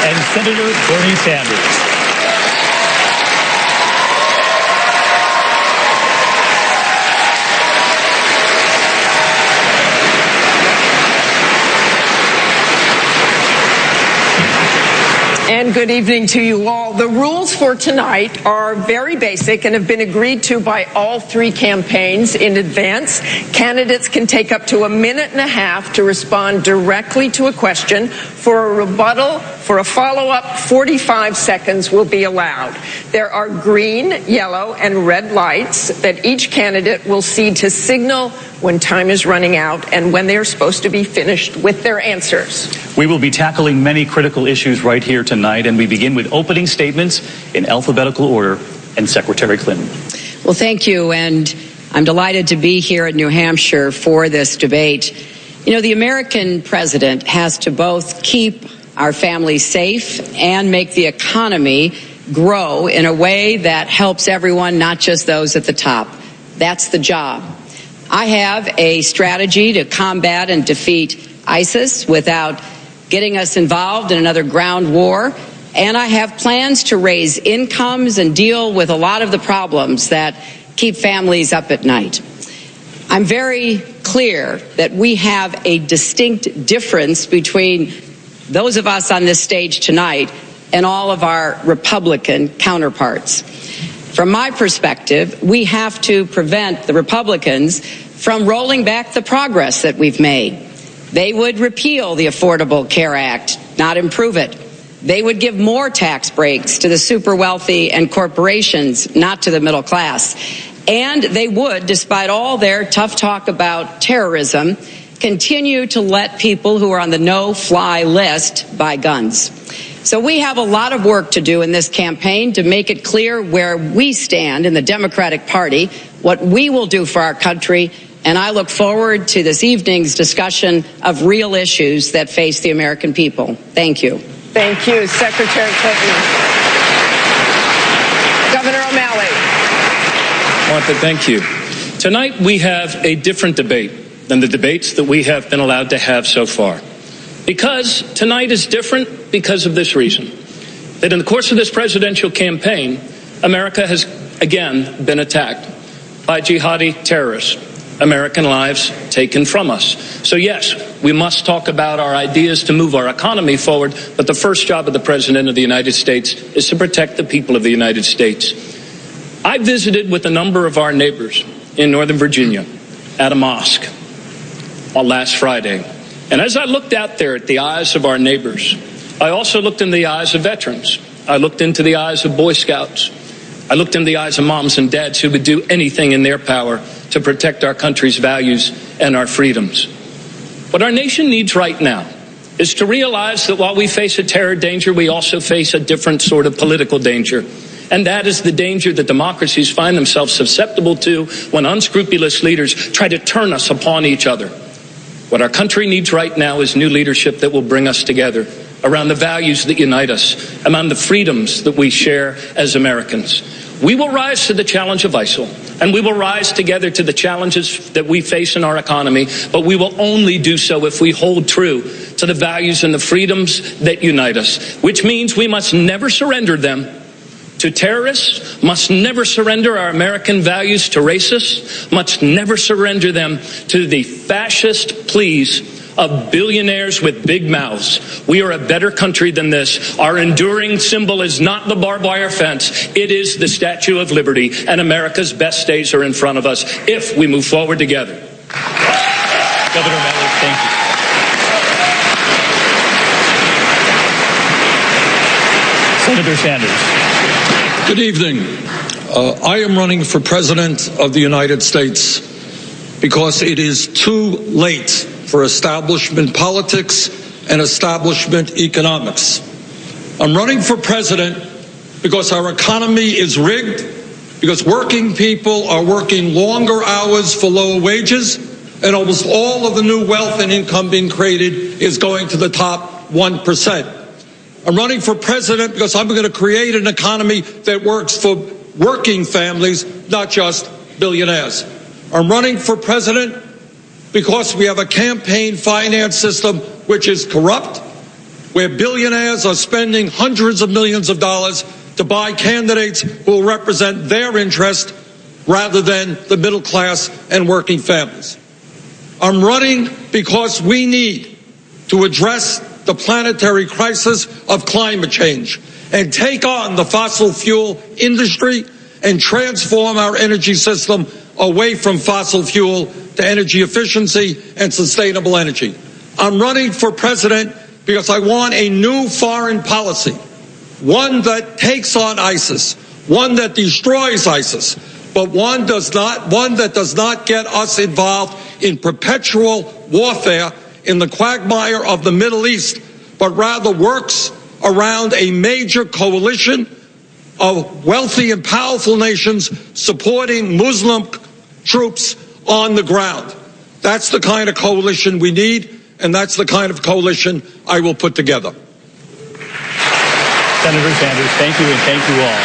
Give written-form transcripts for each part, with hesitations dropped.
and Senator Bernie Sanders. And good evening to you all. The rules for tonight are very basic and have been agreed to by all three campaigns in advance. Candidates can take up to a minute and a half to respond directly to a question. For a rebuttal, for a follow-up, 45 seconds will be allowed. There are green, yellow, and red lights that each candidate will see to signal when time is running out and when they are supposed to be finished with their answers. We will be tackling many critical issues right here tonight, and we begin with opening statements in alphabetical order, and Secretary Clinton. Well, thank you, and I'm delighted to be here in New Hampshire for this debate. You know, the American president has to both keep our families safe and make the economy grow in a way that helps everyone, not just those at the top. That's the job. I have a strategy to combat and defeat ISIS without getting us involved in another ground war, and I have plans to raise incomes and deal with a lot of the problems that keep families up at night. I'm very clear that we have a distinct difference between those of us on this stage tonight and all of our Republican counterparts. From my perspective, we have to prevent the Republicans from rolling back the progress that we've made. They would repeal the Affordable Care Act, not improve it. They would give more tax breaks to the super wealthy and corporations, not to the middle class. And they would, despite all their tough talk about terrorism, continue to let people who are on the no-fly list buy guns. So we have a lot of work to do in this campaign to make it clear where we stand in the Democratic Party, what we will do for our country, and I look forward to this evening's discussion of real issues that face the American people. Thank you. Thank you, Secretary Clinton. Governor O'Malley. Martha, thank you. Tonight we have a different debate than the debates that we have been allowed to have so far. Because tonight is different because of this reason, that in the course of this presidential campaign, America has again been attacked by jihadi terrorists, American lives taken from us. So yes, we must talk about our ideas to move our economy forward, but the first job of the President of the United States is to protect the people of the United States. I visited with a number of our neighbors in Northern Virginia at a mosque on last Friday. And as I looked out there at the eyes of our neighbors, I also looked in the eyes of veterans. I looked into the eyes of Boy Scouts. I looked in the eyes of moms and dads who would do anything in their power to protect our country's values and our freedoms. What our nation needs right now is to realize that while we face a terror danger, we also face a different sort of political danger. And that is the danger that democracies find themselves susceptible to when unscrupulous leaders try to turn us upon each other. What our country needs right now is new leadership that will bring us together around the values that unite us, around the freedoms that we share as Americans. We will rise to the challenge of ISIL, and we will rise together to the challenges that we face in our economy, but we will only do so if we hold true to the values and the freedoms that unite us, which means we must never surrender them to terrorists, must never surrender our American values to racists, must never surrender them to the fascist pleas of billionaires with big mouths. We are a better country than this. Our enduring symbol is not the barbed wire fence. It is the Statue of Liberty, and America's best days are in front of us if we move forward together. Governor O'Malley, thank you. Senator Sanders. Good evening. I am running for President of the United States because it is too late for establishment politics and establishment economics. I'm running for president because our economy is rigged, because working people are working longer hours for lower wages, and almost all of the new wealth and income being created is going to the top 1%. I'm running for president because I'm going to create an economy that works for working families, not just billionaires. I'm running for president because we have a campaign finance system which is corrupt, where billionaires are spending hundreds of millions of dollars to buy candidates who will represent their interest rather than the middle class and working families. I'm running because we need to address the planetary crisis of climate change and take on the fossil fuel industry and transform our energy system away from fossil fuel to energy efficiency and sustainable energy. I'm running for president because I want a new foreign policy, one that takes on ISIS, one that destroys ISIS, but one that does not get us involved in perpetual warfare in the quagmire of the Middle East, but rather works around a major coalition of wealthy and powerful nations supporting Muslim troops on the ground. That's the kind of coalition we need, and that's the kind of coalition I will put together. Senator Sanders, thank you, and thank you all.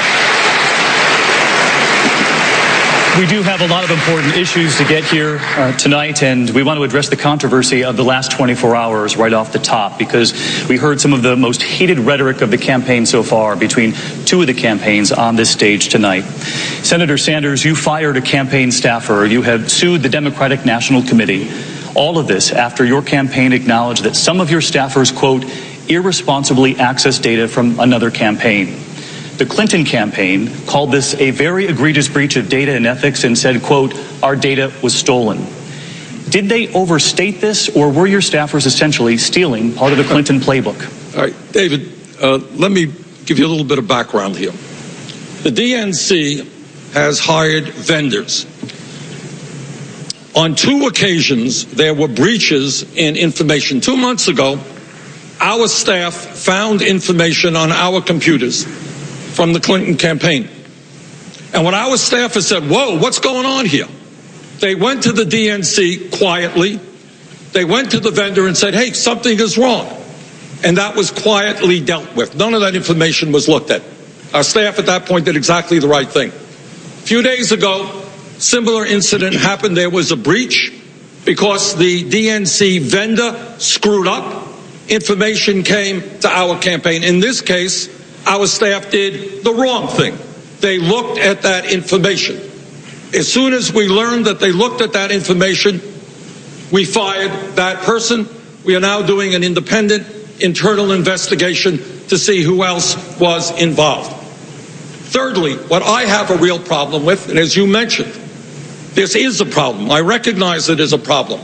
We do have a lot of important issues to get here tonight, and we want to address the controversy of the last 24 hours right off the top, because we heard some of the most heated rhetoric of the campaign so far between two of the campaigns on this stage tonight. Senator Sanders, you fired a campaign staffer. You have sued the Democratic National Committee. All of this after your campaign acknowledged that some of your staffers, quote, irresponsibly accessed data from another campaign. The Clinton campaign called this a very egregious breach of data and ethics and said, quote, our data was stolen. Did they overstate this, or were your staffers essentially stealing part of the Clinton playbook? All right, David, let me give you a little bit of background here. The DNC has hired vendors. On two occasions, there were breaches in information. 2 months ago, our staff found information on our computers from the Clinton campaign. And when our staffers said, whoa, what's going on here? They went to the DNC quietly. They went to the vendor and said, hey, something is wrong. And that was quietly dealt with. None of that information was looked at. Our staff at that point did exactly the right thing. A few days ago, similar incident happened. There was a breach because the DNC vendor screwed up. Information came to our campaign. In this case, our staff did the wrong thing. They looked at that information. As soon as we learned that they looked at that information, we fired that person. We are now doing an independent internal investigation to see who else was involved. Thirdly, what I have a real problem with, and as you mentioned, this is a problem. I recognize it is a problem.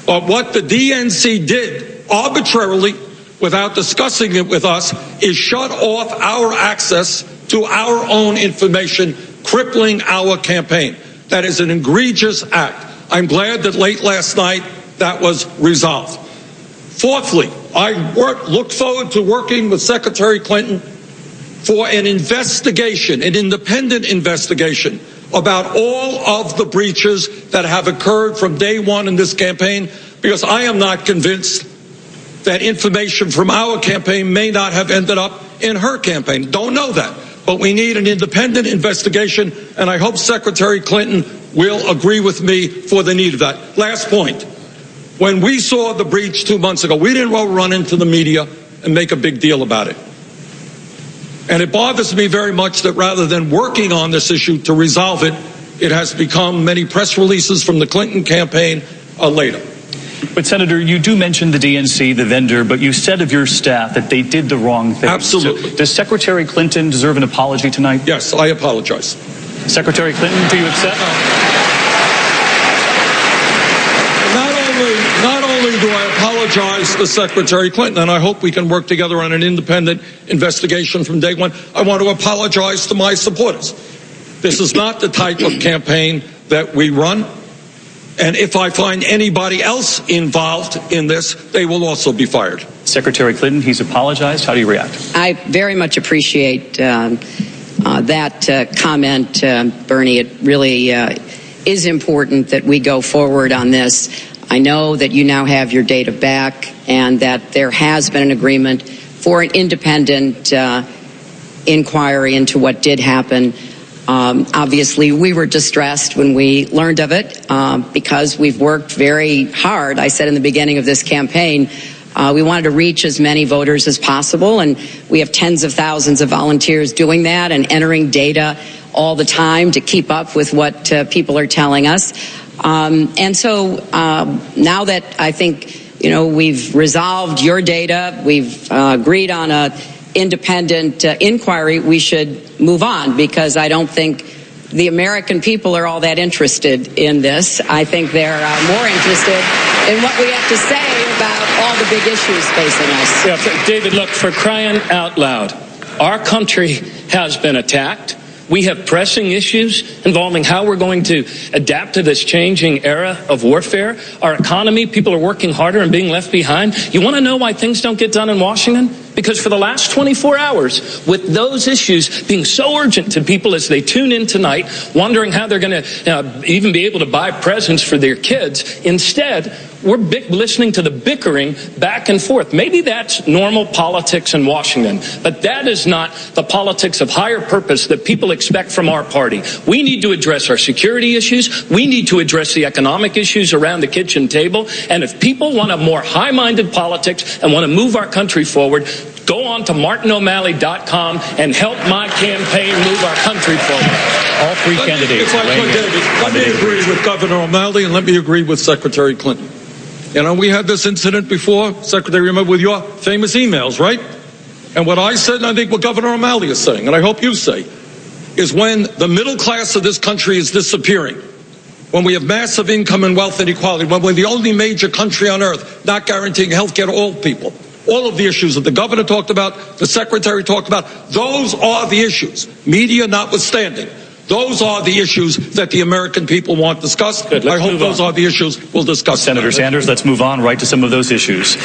But what the DNC did arbitrarily, without discussing it with us, is shut off our access to our own information, crippling our campaign. That is an egregious act. I'm glad that late last night that was resolved. Fourthly, I look forward to working with Secretary Clinton for an investigation, an independent investigation, about all of the breaches that have occurred from day one in this campaign, because I am not convinced that information from our campaign may not have ended up in her campaign. Don't know that. But we need an independent investigation, and I hope Secretary Clinton will agree with me for the need of that. Last point. When we saw the breach 2 months ago, we didn't run into the media and make a big deal about it. And it bothers me very much that rather than working on this issue to resolve it, it has become many press releases from the Clinton campaign later. But, Senator, you do mention the DNC, the vendor, but you said of your staff that they did the wrong thing. Absolutely. So does Secretary Clinton deserve an apology tonight? Yes, I apologize. Secretary Clinton, do you accept? Not only do I apologize to Secretary Clinton, and I hope we can work together on an independent investigation from day one, I want to apologize to my supporters. This is not the type of campaign that we run. And if I find anybody else involved in this, they will also be fired. Secretary Clinton, he's apologized. How do you react? I very much appreciate that comment, Bernie. It really is important that we go forward on this. I know that you now have your data back and that there has been an agreement for an independent inquiry into what did happen. Obviously, we were distressed when we learned of it because we've worked very hard, I said in the beginning of this campaign, We wanted to reach as many voters as possible, and we have tens of thousands of volunteers doing that and entering data all the time to keep up with what people are telling us. And so now that I think, we've resolved your data, we've agreed on an independent inquiry, we should move on, because I don't think the American people are all that interested in this. I think they're more interested in what we have to say about all the big issues facing us. Yeah, David, look, for crying out loud, our country has been attacked. We have pressing issues involving how we're going to adapt to this changing era of warfare. Our economy, people are working harder and being left behind. You want to know why things don't get done in Washington? Because for the last 24 hours, with those issues being so urgent to people as they tune in tonight, wondering how they're going to even be able to buy presents for their kids, instead, we're listening to the bickering back and forth. Maybe that's normal politics in Washington, but that is not the politics of higher purpose that people expect from our party. We need to address our security issues. We need to address the economic issues around the kitchen table. And if people want a more high-minded politics and want to move our country forward, go on to MartinO'Malley.com and help my campaign move our country forward. All three candidates. If I could, David, let me agree with Governor O'Malley and let me agree with Secretary Clinton. We had this incident before, Secretary, remember, with your famous emails, right? And what I said, and I think what Governor O'Malley is saying, and I hope you say, is when the middle class of this country is disappearing, when we have massive income and wealth inequality, when we're the only major country on earth not guaranteeing health care to all people, all of the issues that the governor talked about, the secretary talked about, those are the issues, media notwithstanding. Those are the issues that the American people want discussed. I hope those are the issues we'll discuss. Senator Sanders, let's move on right to some of those issues.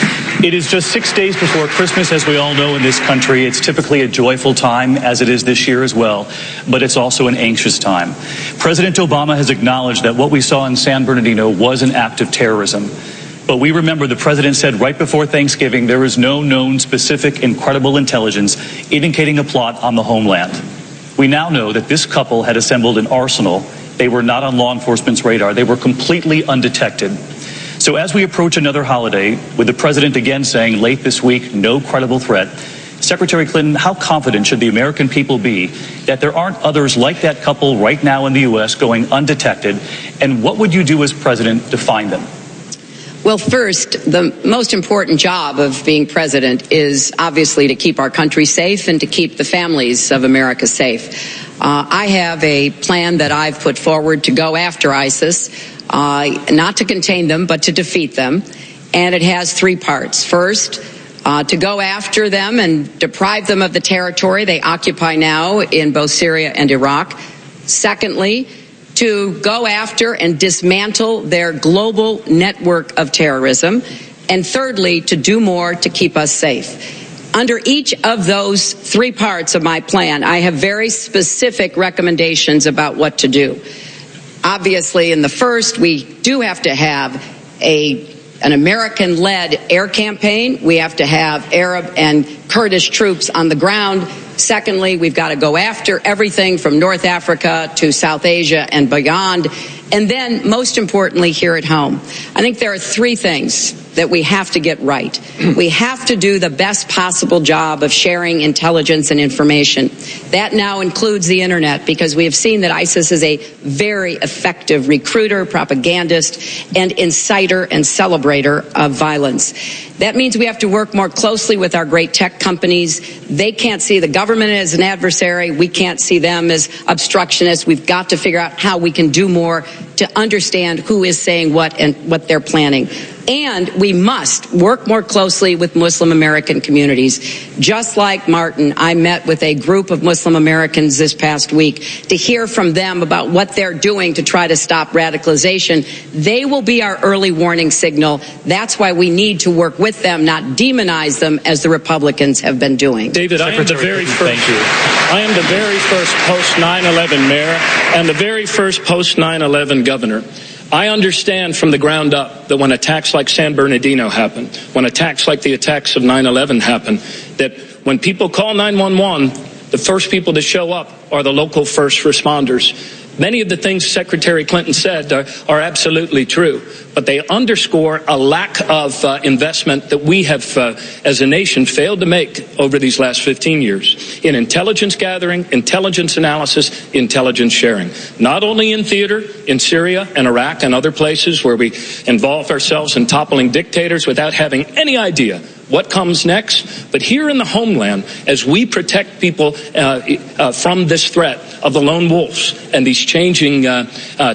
It is just 6 days before Christmas, as we all know in this country. It's typically a joyful time, as it is this year as well, but it's also an anxious time. President Obama has acknowledged that what we saw in San Bernardino was an act of terrorism. But we remember the president said right before Thanksgiving there is no known specific incredible intelligence indicating a plot on the homeland. We now know that this couple had assembled an arsenal. They were not on law enforcement's radar. They were completely undetected. So as we approach another holiday, with the president again saying late this week, no credible threat, Secretary Clinton, how confident should the American people be that there aren't others like that couple right now in the U.S. going undetected? And what would you do as president to find them? Well, first, the most important job of being president is obviously to keep our country safe and to keep the families of America safe. I have a plan that I've put forward to go after ISIS, not to contain them, but to defeat them. And it has three parts. First, to go after them and deprive them of the territory they occupy now in both Syria and Iraq. Secondly, to go after and dismantle their global network of terrorism. And thirdly, to do more to keep us safe. Under each of those three parts of my plan, I have very specific recommendations about what to do. Obviously, in the first, we do have to have an American-led air campaign. We have to have Arab and Kurdish troops on the ground. Secondly, we've got to go after everything from North Africa to South Asia and beyond. And then, most importantly, here at home, I think there are three things that we have to get right. We have to do the best possible job of sharing intelligence and information. That now includes the internet, because we have seen that ISIS is a very effective recruiter, propagandist, and inciter and celebrator of violence. That means we have to work more closely with our great tech companies. They can't see the government as an adversary. We can't see them as obstructionists. We've got to figure out how we can do more to understand who is saying what and what they're planning. And we must work more closely with Muslim American communities. Just like Martin, I met with a group of Muslim Americans this past week to hear from them about what they're doing to try to stop radicalization. They will be our early warning signal. That's why we need to work with them, not demonize them as the Republicans have been doing. David, I am the very first post 9/11 mayor and the very first post 9/11 governor. I understand from the ground up that when attacks like San Bernardino happen, when attacks like the attacks of 9/11 happen, that when people call 911, the first people to show up are the local first responders. Many of the things Secretary Clinton said are absolutely true, but they underscore a lack of investment that we have, as a nation, failed to make over these last 15 years in intelligence gathering, intelligence analysis, intelligence sharing. Not only in theater, in Syria and Iraq and other places where we involve ourselves in toppling dictators without having any idea what comes next, but here in the homeland, as we protect people from this threat of the lone wolves and these changing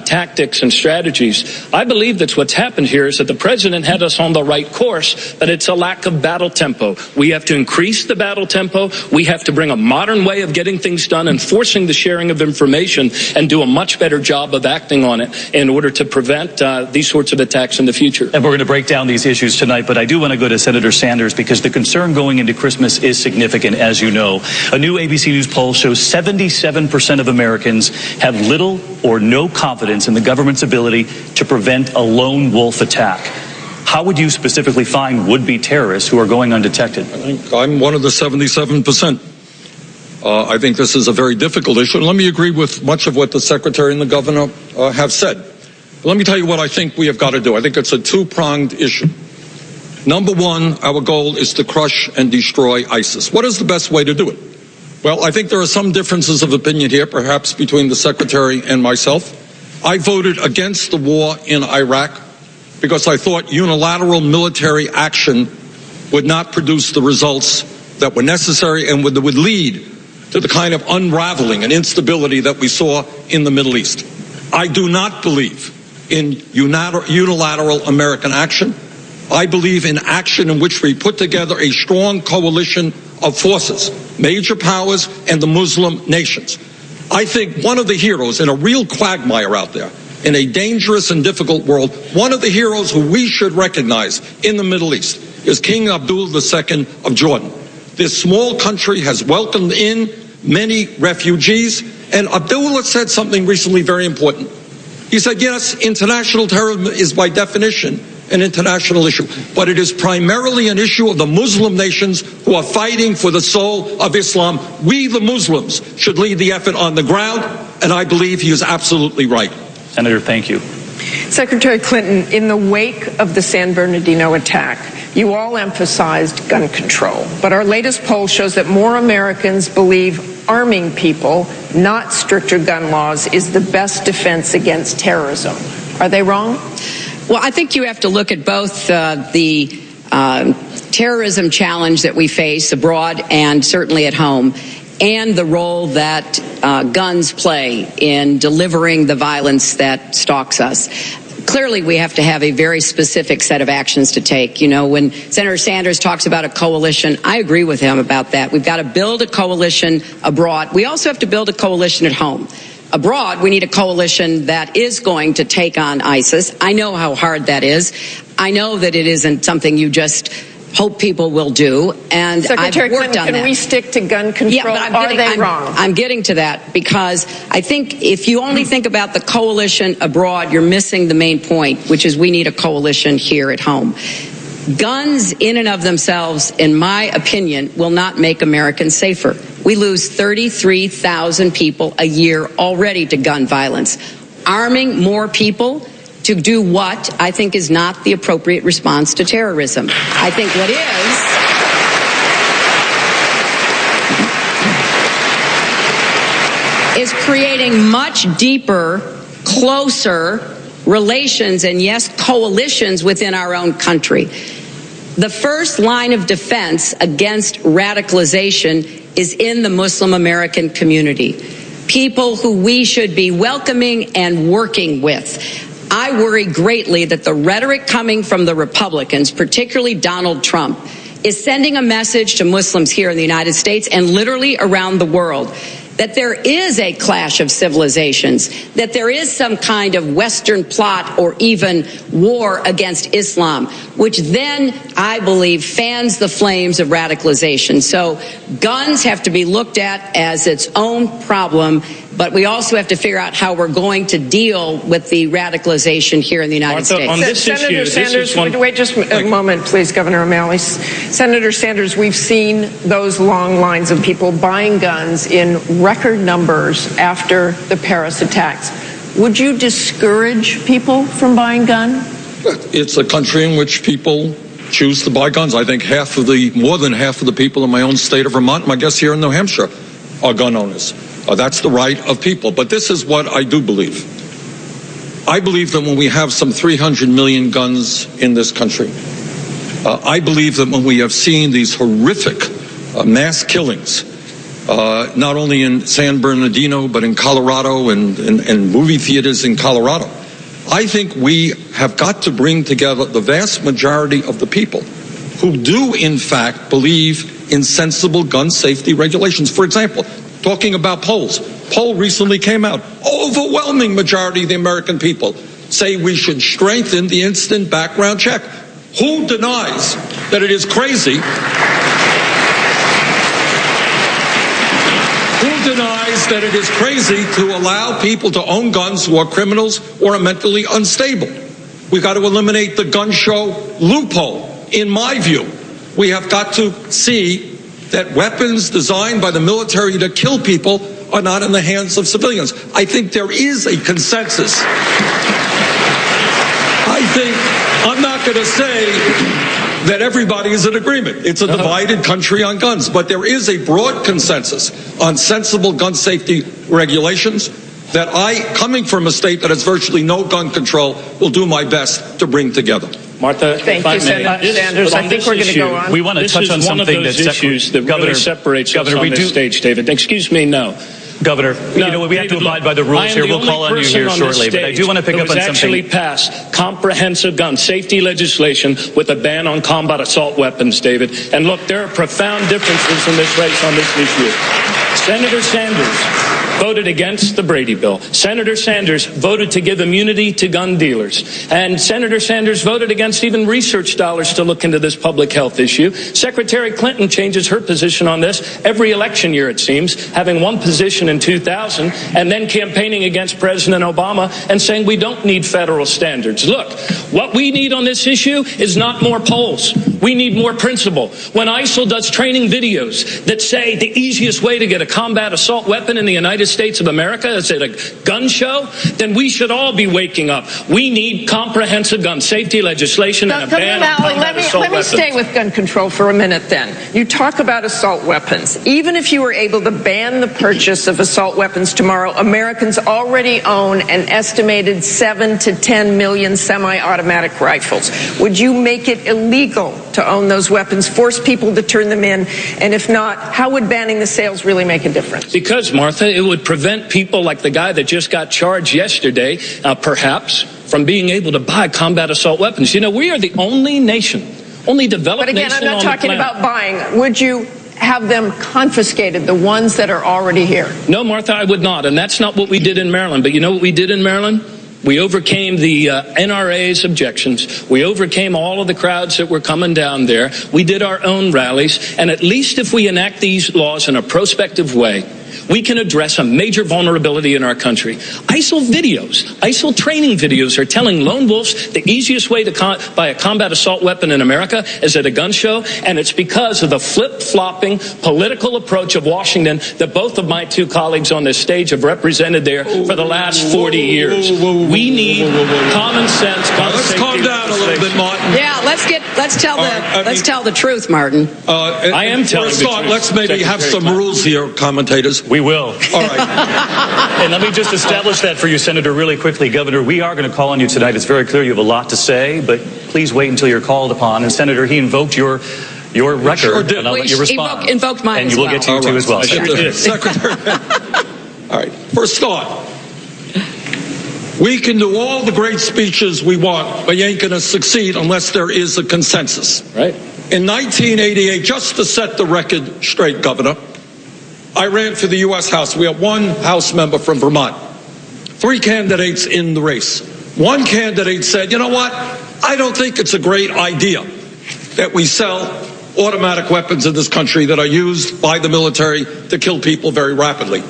tactics and strategies, I believe that what's happened here is that the president had us on the right course, but it's a lack of battle tempo. We have to increase the battle tempo. We have to bring a modern way of getting things done, enforcing the sharing of information, and do a much better job of acting on it in order to prevent these sorts of attacks in the future. And we're going to break down these issues tonight, but I do want to go to Senator Sanders, because the concern going into Christmas is significant, as you know. A new ABC News poll shows 77% of Americans have little or no confidence in the government's ability to prevent a lone wolf attack. How would you specifically find would-be terrorists who are going undetected? I think I'm one of the 77%. I think this is a very difficult issue. And let me agree with much of what the Secretary and the Governor have said. But let me tell you what I think we have got to do. I think it's a two-pronged issue. Number one, our goal is to crush and destroy ISIS. What is the best way to do it? Well, I think there are some differences of opinion here, perhaps between the Secretary and myself. I voted against the war in Iraq because I thought unilateral military action would not produce the results that were necessary and would lead to the kind of unraveling and instability that we saw in the Middle East. I do not believe in unilateral American action. I believe in action in which we put together a strong coalition of forces, major powers and the Muslim nations. I think one of the heroes in a real quagmire out there, in a dangerous and difficult world, one of the heroes who we should recognize in the Middle East is King Abdul II of Jordan. This small country has welcomed in many refugees, and Abdullah said something recently very important. He said, yes, international terrorism is by definition an international issue, but it is primarily an issue of the Muslim nations who are fighting for the soul of Islam. We, the Muslims, should lead the effort on the ground, and I believe he is absolutely right. Senator, thank you. Secretary Clinton, in the wake of the San Bernardino attack, you all emphasized gun control, but our latest poll shows that more Americans believe arming people, not stricter gun laws, is the best defense against terrorism. Are they wrong? Well, I think you have to look at both the terrorism challenge that we face abroad and certainly at home, and the role that guns play in delivering the violence that stalks us. Clearly, we have to have a very specific set of actions to take. You know, when Senator Sanders talks about a coalition, I agree with him about that. We've got to build a coalition abroad. We also have to build a coalition at home. Abroad, we need a coalition that is going to take on ISIS. I know how hard that is. I know that it isn't something you just hope people will do, and Secretary I've worked Clinton, on that. Can we stick to gun control? Yeah, but I'm wrong? I'm getting to that, because I think if you only think about the coalition abroad, you're missing the main point, which is we need a coalition here at home. Guns in and of themselves, in my opinion, will not make Americans safer. We lose 33,000 people a year already to gun violence. Arming more people to do what I think is not the appropriate response to terrorism. I think what is creating much deeper, closer relations and, yes, coalitions within our own country. The first line of defense against radicalization is in the Muslim American community, people who we should be welcoming and working with. I worry greatly that the rhetoric coming from the Republicans, particularly Donald Trump, is sending a message to Muslims here in the United States and literally around the world that there is a clash of civilizations, that there is some kind of Western plot or even war against Islam, which then, I believe, fans the flames of radicalization. So guns have to be looked at as its own problem. but we also have to figure out how we're going to deal with the radicalization here in the United Martha, States. on this Senator issue, Sanders, this is one... wait just a moment, please, Governor O'Malley. Senator Sanders, we've seen those long lines of people buying guns in record numbers after the Paris attacks. Would you discourage people from buying guns? It's a country in which people choose to buy guns. I think more than half of the people in my own state of Vermont, my guess here in New Hampshire, are gun owners. That's the right of people. But this is what I do believe. I believe that when we have some 300 million guns in this country, I believe that when we have seen these horrific mass killings, not only in San Bernardino, but in Colorado and movie theaters in Colorado, I think we have got to bring together the vast majority of the people who do, in fact, believe in sensible gun safety regulations. For example, talking about polls. Poll recently came out. Overwhelming majority of the American people say we should strengthen the instant background check. Who denies that it is crazy? Who denies that it is crazy to allow people to own guns who are criminals or are mentally unstable? We've got to eliminate the gun show loophole. In my view, we have got to see that weapons designed by the military to kill people are not in the hands of civilians. I think there is a consensus. I'm not going to say that everybody is in agreement. It's a divided country on guns, but there is a broad consensus on sensible gun safety regulations that I, coming from a state that has virtually no gun control, will do my best to bring together. Martha, thank you, Senator Sanders. I think we're going to go on. We want to touch on something that's issues that really separates us on this stage, David. Excuse me, no. Governor, we have to abide by the rules here. We'll call on you here shortly, but I do want to pick up on something. Actually passed comprehensive gun safety legislation with a ban on combat assault weapons, David. And look, there are profound differences in this race on this issue. Senator Sanders voted against the Brady bill. Senator Sanders voted to give immunity to gun dealers. And Senator Sanders voted against even research dollars to look into this public health issue. Secretary Clinton changes her position on this every election year, it seems, having one position in 2000 and then campaigning against President Obama and saying we don't need federal standards. Look, what we need on this issue is not more polls. We need more principle. When ISIL does training videos that say the easiest way to get a combat assault weapon in the United States of America is at a gun show, then we should all be waking up. We need comprehensive gun safety legislation and a ban on combat assault weapons. Let me stay with gun control for a minute then. You talk about assault weapons. Even if you were able to ban the purchase of assault weapons tomorrow, Americans already own an estimated 7 to 10 million semi-automatic rifles. Would you make it illegal to own those weapons, force people to turn them in? And if not, how would banning the sales really make a difference? Because, Martha, it would prevent people like the guy that just got charged yesterday, perhaps, from being able to buy combat assault weapons. You know, we are the only nation, only developed nation on the planet. But again, I'm not talking about buying. Would you have them confiscated, the ones that are already here? No, Martha, I would not. And that's not what we did in Maryland. But you know what we did in Maryland? We overcame the NRA's objections. We overcame all of the crowds that were coming down there. We did our own rallies. And at least if we enact these laws in a prospective way, we can address a major vulnerability in our country. ISIL training videos are telling lone wolves the easiest way to buy a combat assault weapon in America is at a gun show, and it's because of the flip-flopping political approach of Washington that both of my two colleagues on this stage have represented there for the last 40 years. We need common sense. Let's calm down a little bit, Martin. Yeah, let's tell the truth, Martin. I am telling the truth. Let's maybe have some rules here, commentators. We will. All right. And let me just establish that for you, Senator, really quickly. Governor, we are going to call on you tonight. It's very clear you have a lot to say, but please wait until you're called upon. And Senator, he invoked your record, sure did. and I'll let you respond. Invoked mine and as you will well. get to you too as well. Secretary. All right. For a start, we can do all the great speeches we want, but you ain't going to succeed unless there is a consensus. Right. In 1988, just to set the record straight, Governor, I ran for the U.S. House. We have one House member from Vermont, 3 candidates in the race. One candidate said, you know what? I don't think it's a great idea that we sell automatic weapons in this country that are used by the military to kill people very rapidly.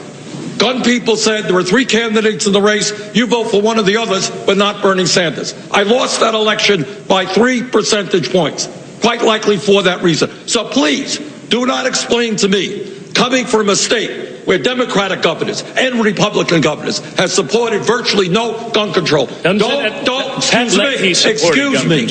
Gun people said there were 3 candidates in the race. You vote for one of the others, but not Bernie Sanders. I lost that election by 3 percentage points, quite likely for that reason. So please, do not explain to me, coming from a state where Democratic governors and Republican governors have supported virtually no gun control. Excuse me.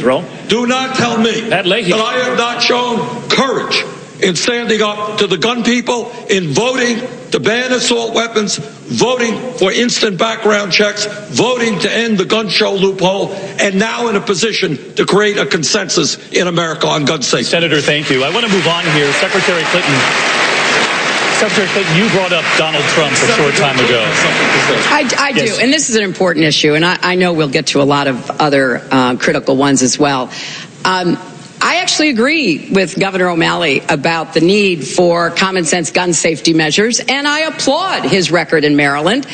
Do not tell me that I have not shown courage in standing up to the gun people, in voting to ban assault weapons, voting for instant background checks, voting to end the gun show loophole, and now in a position to create a consensus in America on gun safety. Senator, thank you. I want to move on here. Secretary Clinton, you brought up Donald Trump a short time ago. I do, and this is an important issue, and I know we'll get to a lot of other critical ones as well. I actually agree with Governor O'Malley about the need for common sense gun safety measures, and I applaud his record in Maryland.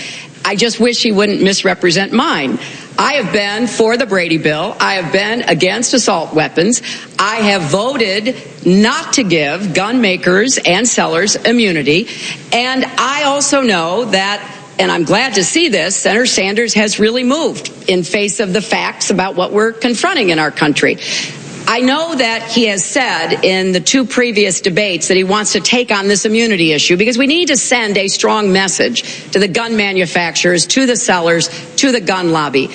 I just wish he wouldn't misrepresent mine. I have been for the Brady bill. I have been against assault weapons. I have voted not to give gun makers and sellers immunity. And I also know that, and I'm glad to see this, Senator Sanders has really moved in face of the facts about what we're confronting in our country. I know that he has said in the 2 previous debates that he wants to take on this immunity issue because we need to send a strong message to the gun manufacturers, to the sellers, to the gun lobby.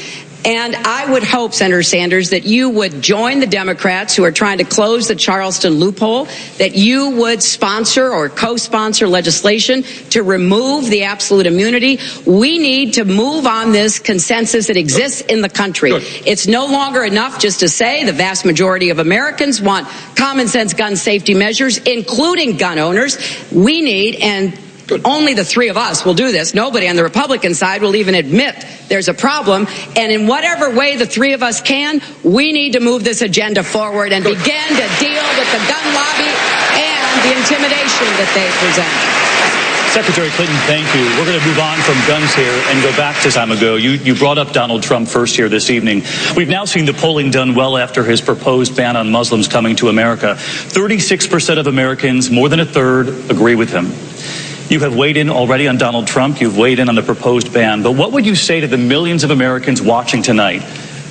And I would hope, Senator Sanders, that you would join the Democrats who are trying to close the Charleston loophole, that you would sponsor or co-sponsor legislation to remove the absolute immunity. We need to move on this consensus that exists in the country. It's no longer enough just to say the vast majority of Americans want common sense gun safety measures, including gun owners. We need, and only the 3 of us will do this. Nobody on the Republican side will even admit there's a problem. And in whatever way the 3 of us can, we need to move this agenda forward and begin to deal with the gun lobby and the intimidation that they present. Secretary Clinton, thank you. We're going to move on from guns here and go back to time ago. You brought up Donald Trump first here this evening. We've now seen the polling done well after his proposed ban on Muslims coming to America. 36% of Americans, more than a third, agree with him. You have weighed in already on Donald Trump. You've weighed in on the proposed ban. But what would you say to the millions of Americans watching tonight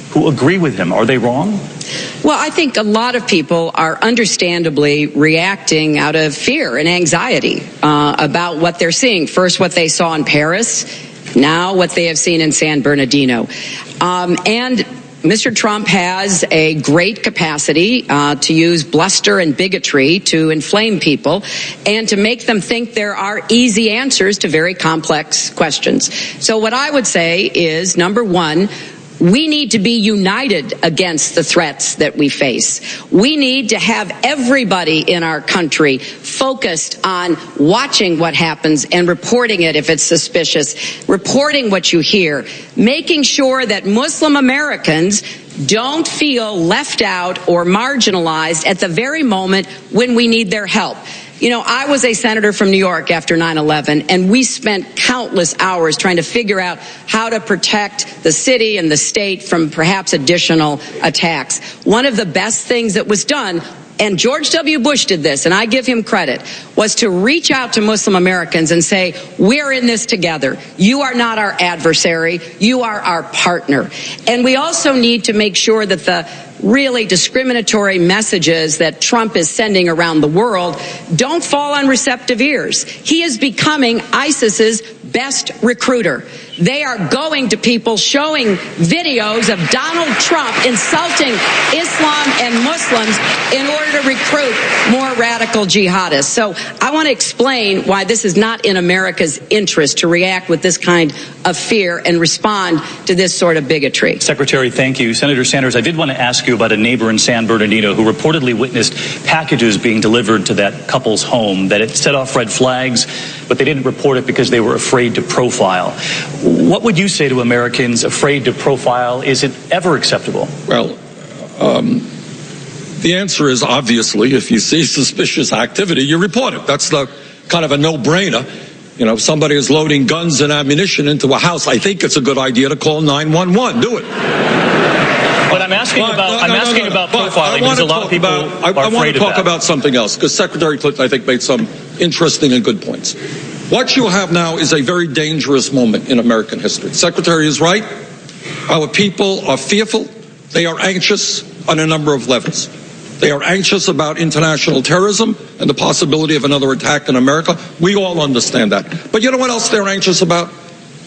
who agree with him? Are they wrong? Well, I think a lot of people are understandably reacting out of fear and anxiety about what they're seeing. First, what they saw in Paris, now what they have seen in San Bernardino. And Mr. Trump has a great capacity to use bluster and bigotry to inflame people and to make them think there are easy answers to very complex questions. So what I would say is, number one, we need to be united against the threats that we face. We need to have everybody in our country focused on watching what happens and reporting it if it's suspicious, reporting what you hear, making sure that Muslim Americans don't feel left out or marginalized at the very moment when we need their help. You know, I was a senator from New York after 9/11, and we spent countless hours trying to figure out how to protect the city and the state from perhaps additional attacks. One of the best things that was done, and George W. Bush did this, and I give him credit, was to reach out to Muslim Americans and say, we're in this together. You are not our adversary. You are our partner. And we also need to make sure that the really discriminatory messages that Trump is sending around the world don't fall on receptive ears. He is becoming ISIS's best recruiter. They are going to people showing videos of Donald Trump insulting Islam and Muslims in order to recruit more radical jihadists. So I want to explain why this is not in America's interest to react with this kind of fear and respond to this sort of bigotry. Secretary, thank you. Senator Sanders, I did want to ask you about a neighbor in San Bernardino who reportedly witnessed packages being delivered to that couple's home, that it set off red flags, but they didn't report it because they were afraid to profile. What would you say to Americans afraid to profile? Is it ever acceptable? Well, the answer is obviously, if you see suspicious activity, you report it. That's the kind of a no-brainer. You know, if somebody is loading guns and ammunition into a house, I think it's a good idea to call 911. Do it. But I'm asking about profiling because a lot of people are afraid of that. I want to talk about something else, because Secretary Clinton, I think, made some interesting and good points. What you have now is a very dangerous moment in American history. The Secretary is right. Our people are fearful. They are anxious on a number of levels. They are anxious about international terrorism and the possibility of another attack in America. We all understand that. But you know what else they're anxious about?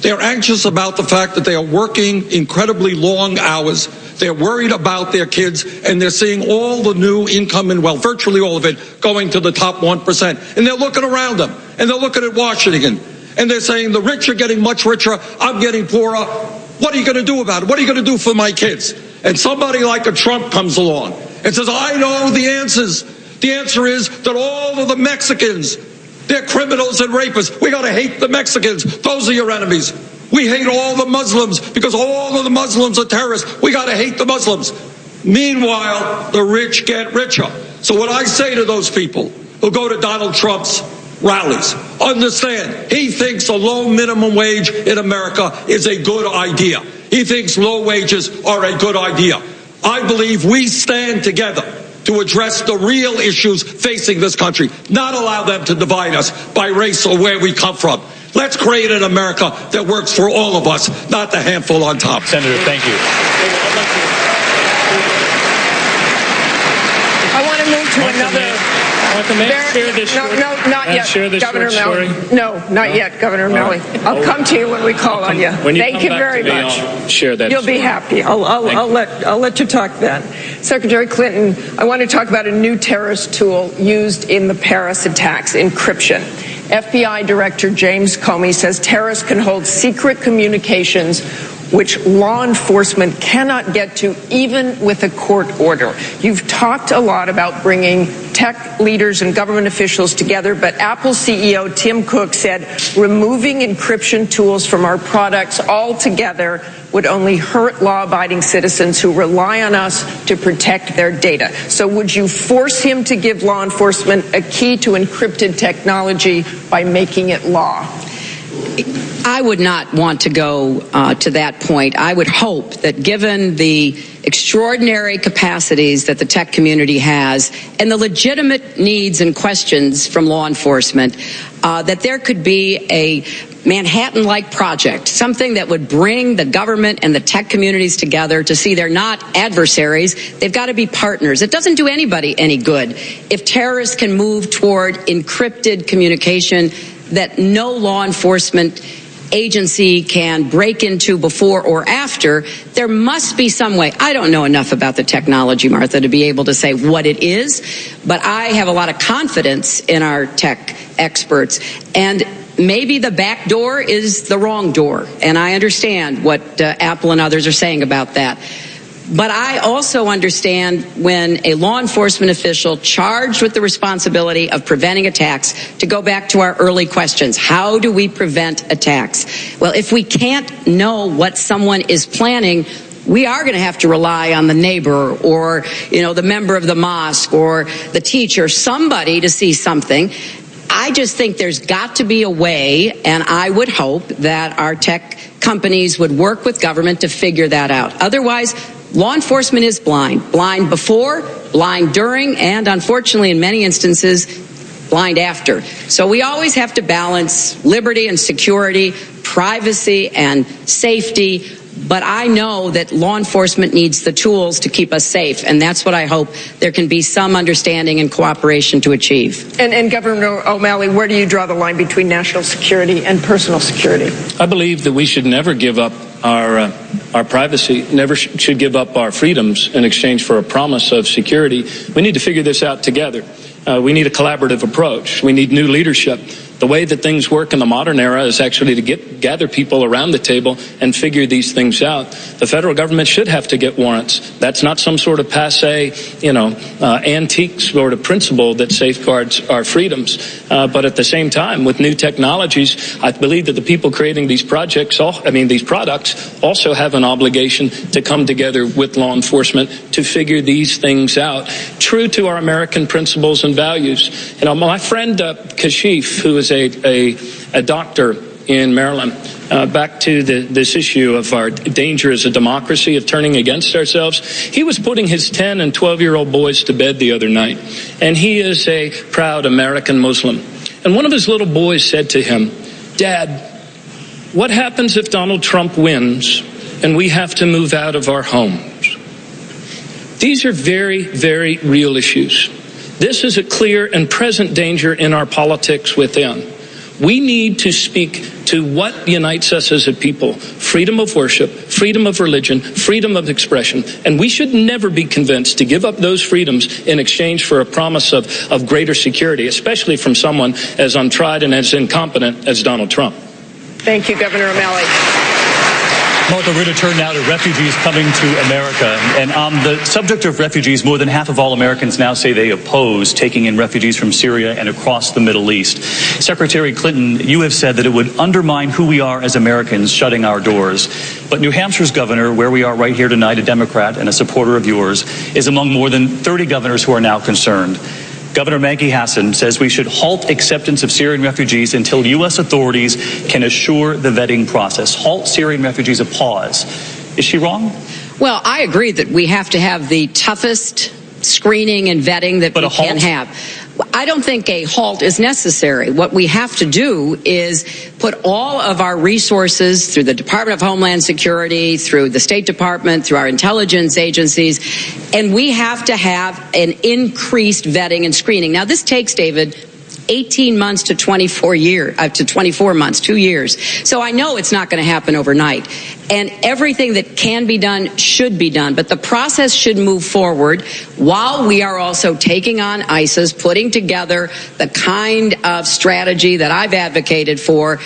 They're anxious about the fact that they are working incredibly long hours. They're worried about their kids, and they're seeing all the new income and wealth, virtually all of it, going to the top 1%. And they're looking around them, and they're looking at Washington, and they're saying the rich are getting much richer, I'm getting poorer. What are you going to do about it? What are you going to do for my kids? And somebody like a Trump comes along and says, I know the answers. The answer is that all of the Mexicans, they're criminals and rapists. We got to hate the Mexicans. Those are your enemies. We hate all the Muslims because all of the Muslims are terrorists. We got to hate the Muslims. Meanwhile, the rich get richer. So what I say to those people who go to Donald Trump's rallies, understand, he thinks a low minimum wage in America is a good idea. He thinks low wages are a good idea. I believe we stand together to address the real issues facing this country, not allow them to divide us by race or where we come from. Let's create an America that works for all of us, not the handful on top. Senator, thank you. I want to move to another. Not yet, Governor O'Malley. No, not yet, Governor O'Malley. I'll come to you when we call on you. Thank you very much. I'll share that. You'll be happy. I'll let you talk then. Secretary Clinton, I want to talk about a new terrorist tool used in the Paris attacks, encryption. FBI Director James Comey says terrorists can hold secret communications which law enforcement cannot get to even with a court order. You've talked a lot about bringing tech leaders and government officials together, but Apple CEO Tim Cook said removing encryption tools from our products altogether would only hurt law-abiding citizens who rely on us to protect their data. So would you force him to give law enforcement a key to encrypted technology by making it law? I would not want to go to that point. I would hope that given the extraordinary capacities that the tech community has and the legitimate needs and questions from law enforcement, that there could be a Manhattan-like project, something that would bring the government and the tech communities together to see they're not adversaries. They've got to be partners. It doesn't do anybody any good if terrorists can move toward encrypted communication that no law enforcement agency can break into before or after. There must be some way. I don't know enough about the technology, Martha, to be able to say what it is, but I have a lot of confidence in our tech experts. And maybe the back door is the wrong door, and I understand what Apple and others are saying about that. But I also understand when a law enforcement official charged with the responsibility of preventing attacks, to go back to our early questions, how do we prevent attacks? Well, if we can't know what someone is planning, we are going to have to rely on the neighbor or, the member of the mosque or the teacher, somebody to see something. I just think there's got to be a way, and I would hope that our tech companies would work with government to figure that out. Otherwise, law enforcement is blind. Blind before, blind during, and unfortunately in many instances, blind after. So we always have to balance liberty and security, privacy and safety. But I know that law enforcement needs the tools to keep us safe, and that's what I hope there can be some understanding and cooperation to achieve. And Governor O'Malley, where do you draw the line between national security and personal security? I believe that we should never give up our privacy, never should give up our freedoms in exchange for a promise of security. We need to figure this out together. We need a collaborative approach. We need new leadership. The way that things work in the modern era is actually to gather people around the table and figure these things out. The federal government should have to get warrants. That's not some sort of passe, antique sort of principle that safeguards our freedoms. But at the same time, with new technologies, I believe that the people creating these products also have an obligation to come together with law enforcement to figure these things out, true to our American principles and values. My friend Kashif, who is a doctor in Maryland, back to this issue of our danger as a democracy of turning against ourselves. He was putting his 10 and 12-year-old boys to bed the other night, and he is a proud American Muslim. And one of his little boys said to him, "Dad, what happens if Donald Trump wins and we have to move out of our homes?" These are very, very real issues. This is a clear and present danger in our politics within. We need to speak to what unites us as a people: freedom of worship, freedom of religion, freedom of expression. And we should never be convinced to give up those freedoms in exchange for a promise of greater security, especially from someone as untried and as incompetent as Donald Trump. Thank you, Governor O'Malley. Martha, we're going to turn now to refugees coming to America. And on the subject of refugees, more than half of all Americans now say they oppose taking in refugees from Syria and across the Middle East. Secretary Clinton, you have said that it would undermine who we are as Americans, shutting our doors. But New Hampshire's governor, where we are right here tonight, a Democrat and a supporter of yours, is among more than 30 governors who are now concerned. Governor Maggie Hassan says we should halt acceptance of Syrian refugees until U.S. authorities can assure the vetting process. Halt Syrian refugees a pause. Is she wrong? Well, I agree that we have to have the toughest screening and vetting that we can have. I don't think a halt is necessary. What we have to do is put all of our resources through the Department of Homeland Security, through the State Department, through our intelligence agencies, and we have to have an increased vetting and screening. Now, this takes, David, 18 months to 24 months, 2 years. So I know it's not going to happen overnight. And everything that can be done should be done. But the process should move forward while we are also taking on ISIS, putting together the kind of strategy that I've advocated for,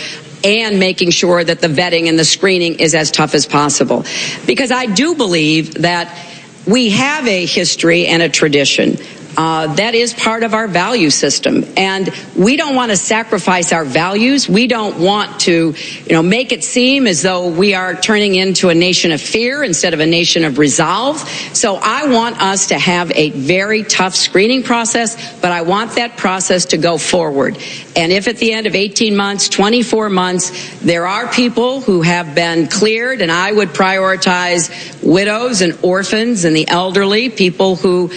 and making sure that the vetting and the screening is as tough as possible. Because I do believe that we have a history and a tradition. That is part of our value system, and we don't want to sacrifice our values. We don't want to, make it seem as though we are turning into a nation of fear instead of a nation of resolve. So I want us to have a very tough screening process, but I want that process to go forward. And if at the end of 18 months, 24 months, there are people who have been cleared, and I would prioritize widows and orphans and the elderly, people who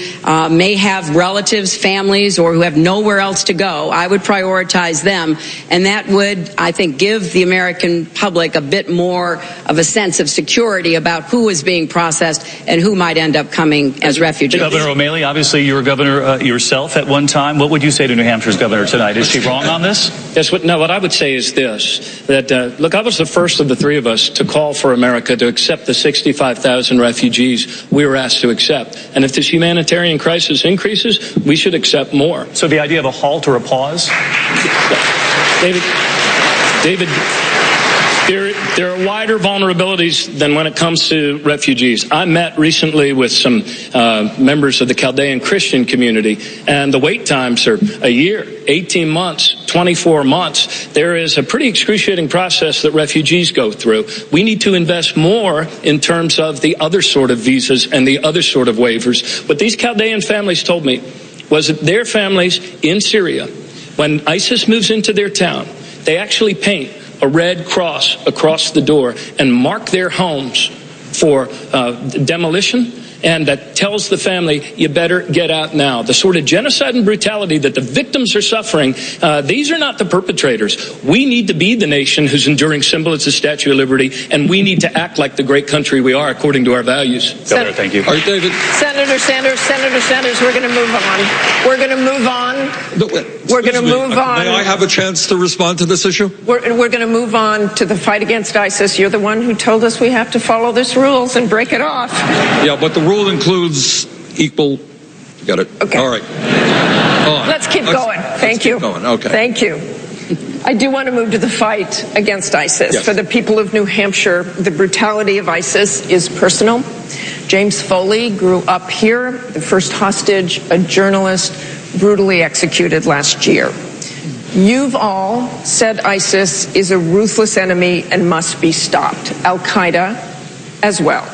may have relatives, families, or who have nowhere else to go, I would prioritize them. And that would, I think, give the American public a bit more of a sense of security about who is being processed and who might end up coming as refugees. Governor O'Malley, obviously you were governor yourself at one time. What would you say to New Hampshire's governor tonight? Is she wrong on this? Yes, what I would say is this, that, look, I was the first of the three of us to call for America to accept the 65,000 refugees we were asked to accept. And if this humanitarian crisis increases, we should accept more. So the idea of a halt or a pause? David, there are wider vulnerabilities than when it comes to refugees. I met recently with some members of the Chaldean Christian community, and the wait times are a year, 18 months, 24 months. There is a pretty excruciating process that refugees go through. We need to invest more in terms of the other sort of visas and the other sort of waivers. What these Chaldean families told me was that their families in Syria, when ISIS moves into their town, they actually paint a red cross across the door and mark their homes for demolition, and that tells the family, you better get out now. The sort of genocide and brutality that the victims are suffering, these are not the perpetrators. We need to be the nation whose enduring symbol is the Statue of Liberty, and we need to act like the great country we are according to our values. Governor, thank you. All right, David. Senator Sanders, we're going to move on. We're going to move on. We're going to move on. May I have a chance to respond to this issue? We're going to move on to the fight against ISIS. You're the one who told us we have to follow this rules and break it off. Yeah, but the rule includes equal. Got it. Okay. All right. Let's keep going. Thank you. Keep going. Okay. Thank you. I do want to move to the fight against ISIS. Yes. For the people of New Hampshire, the brutality of ISIS is personal. James Foley grew up here, the first hostage, a journalist, brutally executed last year. You've all said ISIS is a ruthless enemy and must be stopped. Al-Qaeda as well.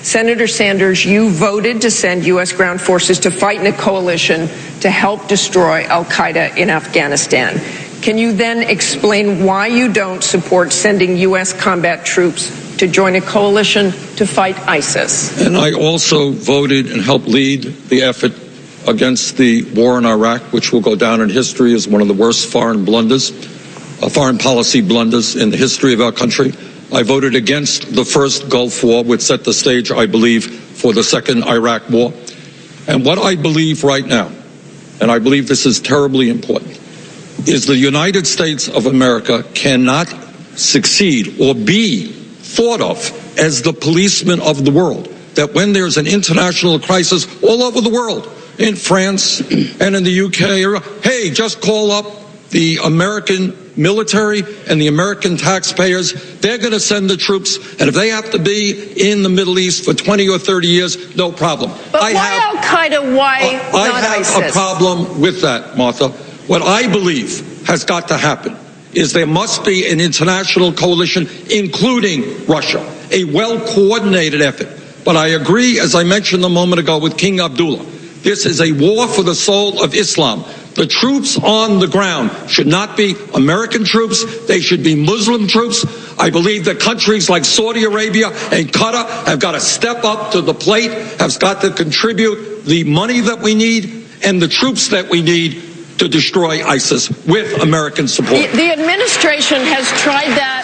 Senator Sanders, you voted to send U.S. ground forces to fight in a coalition to help destroy Al-Qaeda in Afghanistan. Can you then explain why you don't support sending U.S. combat troops to join a coalition to fight ISIS? And I also voted and helped lead the effort against the war in Iraq, which will go down in history as one of the worst foreign policy blunders in the history of our country. I voted against the first Gulf War, which set the stage, I believe, for the second Iraq War. And what I believe right now, and I believe this is terribly important, is the United States of America cannot succeed or be thought of as the policeman of the world. That when there's an international crisis all over the world, in France and in the UK, hey, just call up the American military and the American taxpayers. They're going to send the troops, and if they have to be in the Middle East for 20 or 30 years, no problem. But why Al-Qaeda? Why not ISIS? I have a problem with that, Martha. What I believe has got to happen is there must be an international coalition, including Russia, a well-coordinated effort. But I agree, as I mentioned a moment ago, with King Abdullah. This is a war for the soul of Islam. The troops on the ground should not be American troops. They should be Muslim troops. I believe that countries like Saudi Arabia and Qatar have got to step up to the plate, have got to contribute the money that we need and the troops that we need to destroy ISIS with American support. The administration has tried that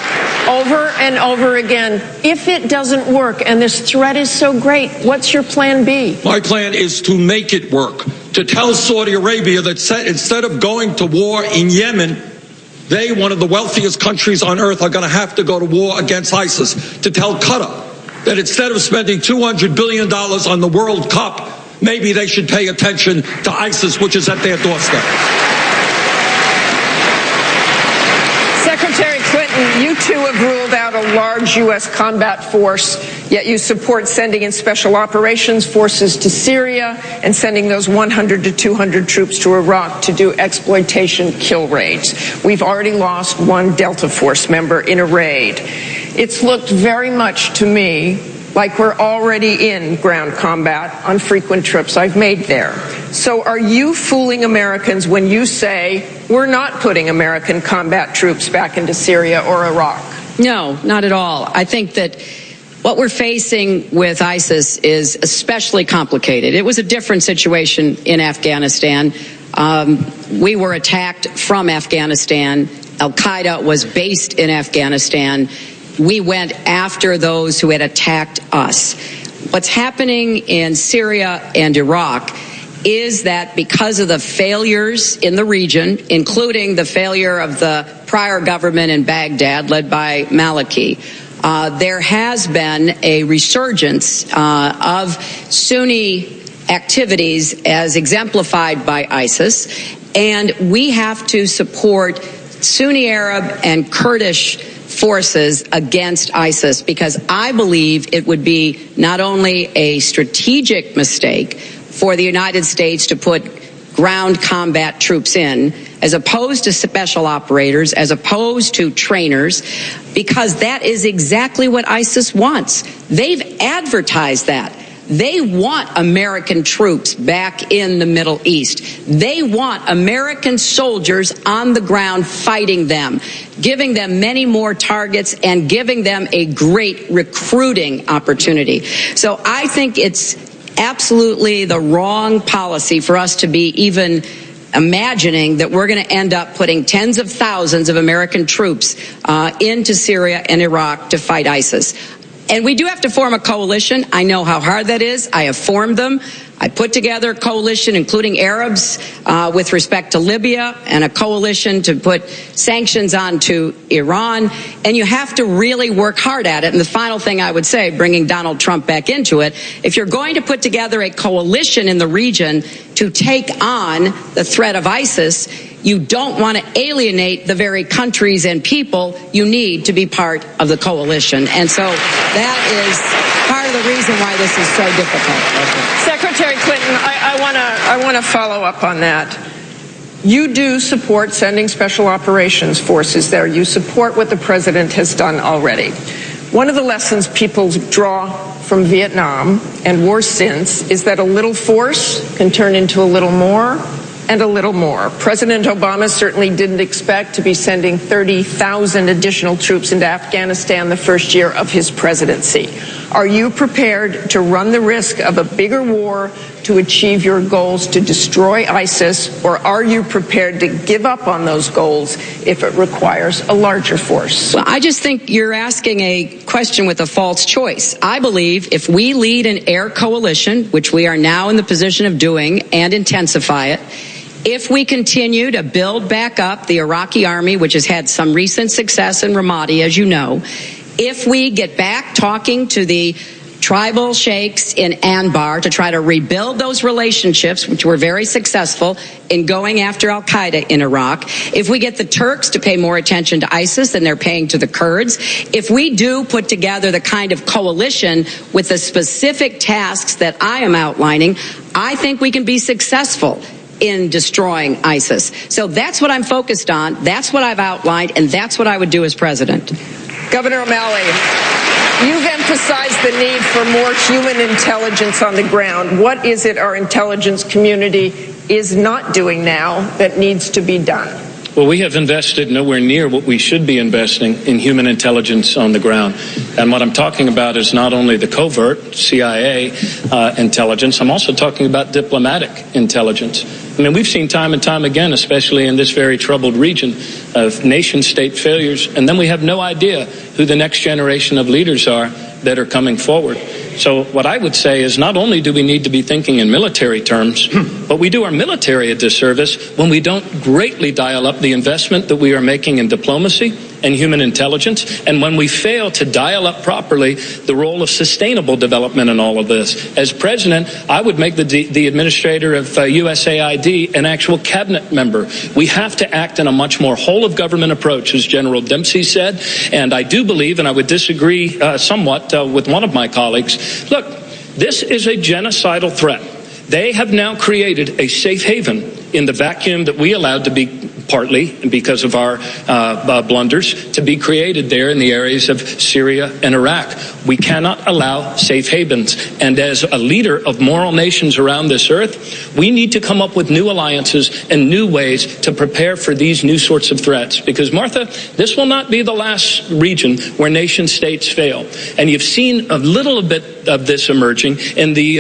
over and over again. If it doesn't work and this threat is so great, what's your plan B? My plan is to make it work, to tell Saudi Arabia that instead of going to war in Yemen, they, one of the wealthiest countries on earth, are going to have to go to war against ISIS. To tell Qatar that instead of spending $200 billion on the World Cup, maybe they should pay attention to ISIS, which is at their doorstep. Secretary Clinton, you too have ruled out a large U.S. combat force, yet you support sending in special operations forces to Syria and sending those 100 to 200 troops to Iraq to do exploitation kill raids. We've already lost one Delta Force member in a raid. It's looked very much to me like we're already in ground combat on frequent trips I've made there. So are you fooling Americans when you say we're not putting American combat troops back into Syria or Iraq? No, not at all. I think that what we're facing with ISIS is especially complicated. It was a different situation in Afghanistan. We were attacked from Afghanistan. Al-Qaeda was based in Afghanistan. We went after those who had attacked us. What's happening in Syria and Iraq is that because of the failures in the region, including the failure of the prior government in Baghdad led by Maliki, there has been a resurgence of Sunni activities as exemplified by ISIS, and we have to support Sunni Arab and Kurdish forces against ISIS, because I believe it would be not only a strategic mistake for the United States to put ground combat troops in, as opposed to special operators, as opposed to trainers, because that is exactly what ISIS wants. They've advertised that. They want American troops back in the Middle East. They want American soldiers on the ground fighting them, giving them many more targets and giving them a great recruiting opportunity. So I think it's absolutely the wrong policy for us to be even imagining that we're going to end up putting tens of thousands of American troops into Syria and Iraq to fight ISIS. And we do have to form a coalition. I know how hard that is. I have formed them. I put together a coalition, including Arabs, with respect to Libya, and a coalition to put sanctions onto Iran. And you have to really work hard at it. And the final thing I would say, bringing Donald Trump back into it, if you're going to put together a coalition in the region to take on the threat of ISIS, you don't want to alienate the very countries and people you need to be part of the coalition. And so that is part of the reason why this is so difficult. Secretary Clinton, I want to follow up on that. You do support sending special operations forces there. You support what the president has done already. One of the lessons people draw from Vietnam and wars since is that a little force can turn into a little more and a little more. President Obama certainly didn't expect to be sending 30,000 additional troops into Afghanistan the first year of his presidency. Are you prepared to run the risk of a bigger war to achieve your goals to destroy ISIS, or are you prepared to give up on those goals if it requires a larger force? Well, I just think you're asking a question with a false choice. I believe if we lead an air coalition, which we are now in the position of doing, and intensify it, if we continue to build back up the Iraqi army, which has had some recent success in Ramadi, as you know, if we get back talking to the tribal sheikhs in Anbar to try to rebuild those relationships, which were very successful in going after al-Qaeda in Iraq, if we get the Turks to pay more attention to ISIS than they're paying to the Kurds, if we do put together the kind of coalition with the specific tasks that I am outlining, I think we can be successful in destroying ISIS. So that's what I'm focused on, that's what I've outlined, and that's what I would do as president. Governor O'Malley, you've emphasized the need for more human intelligence on the ground. What is it our intelligence community is not doing now that needs to be done? Well, we have invested nowhere near what we should be investing in human intelligence on the ground. And what I'm talking about is not only the covert CIA intelligence, I'm also talking about diplomatic intelligence. I mean, we've seen time and time again, especially in this very troubled region, of nation-state failures, and then we have no idea who the next generation of leaders are that are coming forward. So what I would say is not only do we need to be thinking in military terms, but we do our military a disservice when we don't greatly dial up the investment that we are making in diplomacy and human intelligence, and when we fail to dial up properly the role of sustainable development in all of this. As president, I would make the administrator of USAID an actual cabinet member. We have to act in a much more whole-of-government approach, as General Dempsey said, and I do believe, and I would disagree somewhat with one of my colleagues, look, this is a genocidal threat. They have now created a safe haven in the vacuum that we allowed to be, partly because of our blunders, to be created there in the areas of Syria and Iraq. We cannot allow safe havens. And as a leader of moral nations around this earth, we need to come up with new alliances and new ways to prepare for these new sorts of threats. Because, Martha, this will not be the last region where nation states fail. And you've seen a little bit of this emerging in the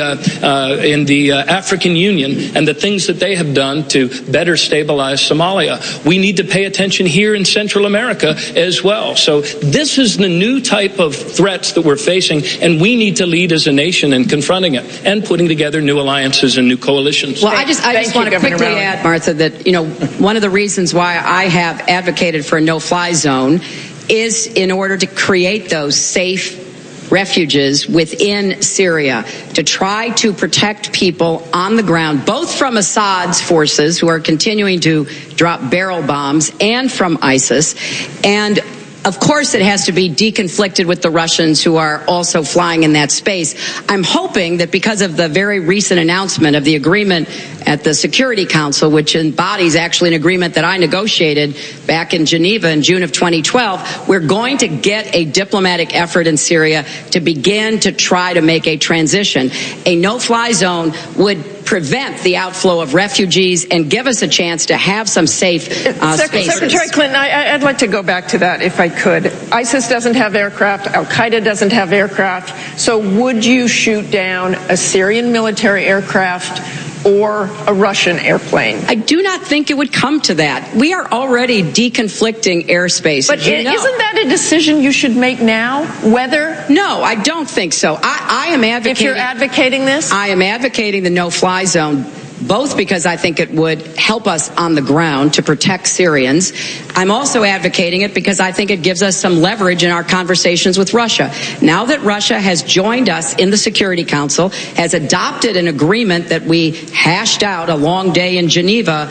African Union and the things that they have done to better stabilize Somalia. We need to pay attention here in Central America as well. So this is the new type of threats that we're facing, and we need to lead as a nation in confronting it and putting together new alliances and new coalitions. Well, I just want to quickly add, Martha, that one of the reasons why I have advocated for a no-fly zone is in order to create those safe refuges within Syria to try to protect people on the ground, both from Assad's forces, who are continuing to drop barrel bombs, and from ISIS. And of course, it has to be deconflicted with the Russians, who are also flying in that space. I'm hoping that because of the very recent announcement of the agreement at the Security Council, which embodies actually an agreement that I negotiated back in Geneva in June of 2012, we're going to get a diplomatic effort in Syria to begin to try to make a transition. A no-fly zone would prevent the outflow of refugees and give us a chance to have some safe spaces. Secretary Clinton, I'd like to go back to that if I could. ISIS doesn't have aircraft. Al-Qaeda doesn't have aircraft. So would you shoot down a Syrian military aircraft or a Russian airplane? I do not think it would come to that. We are already deconflicting airspace. But isn't that a decision you should make now? Whether? No, I don't think so. I am advocating. If you're advocating this? I am advocating the no-fly zone, both because I think it would help us on the ground to protect Syrians. I'm also advocating it because I think it gives us some leverage in our conversations with Russia. Now that Russia has joined us in the Security Council, has adopted an agreement that we hashed out a long day in Geneva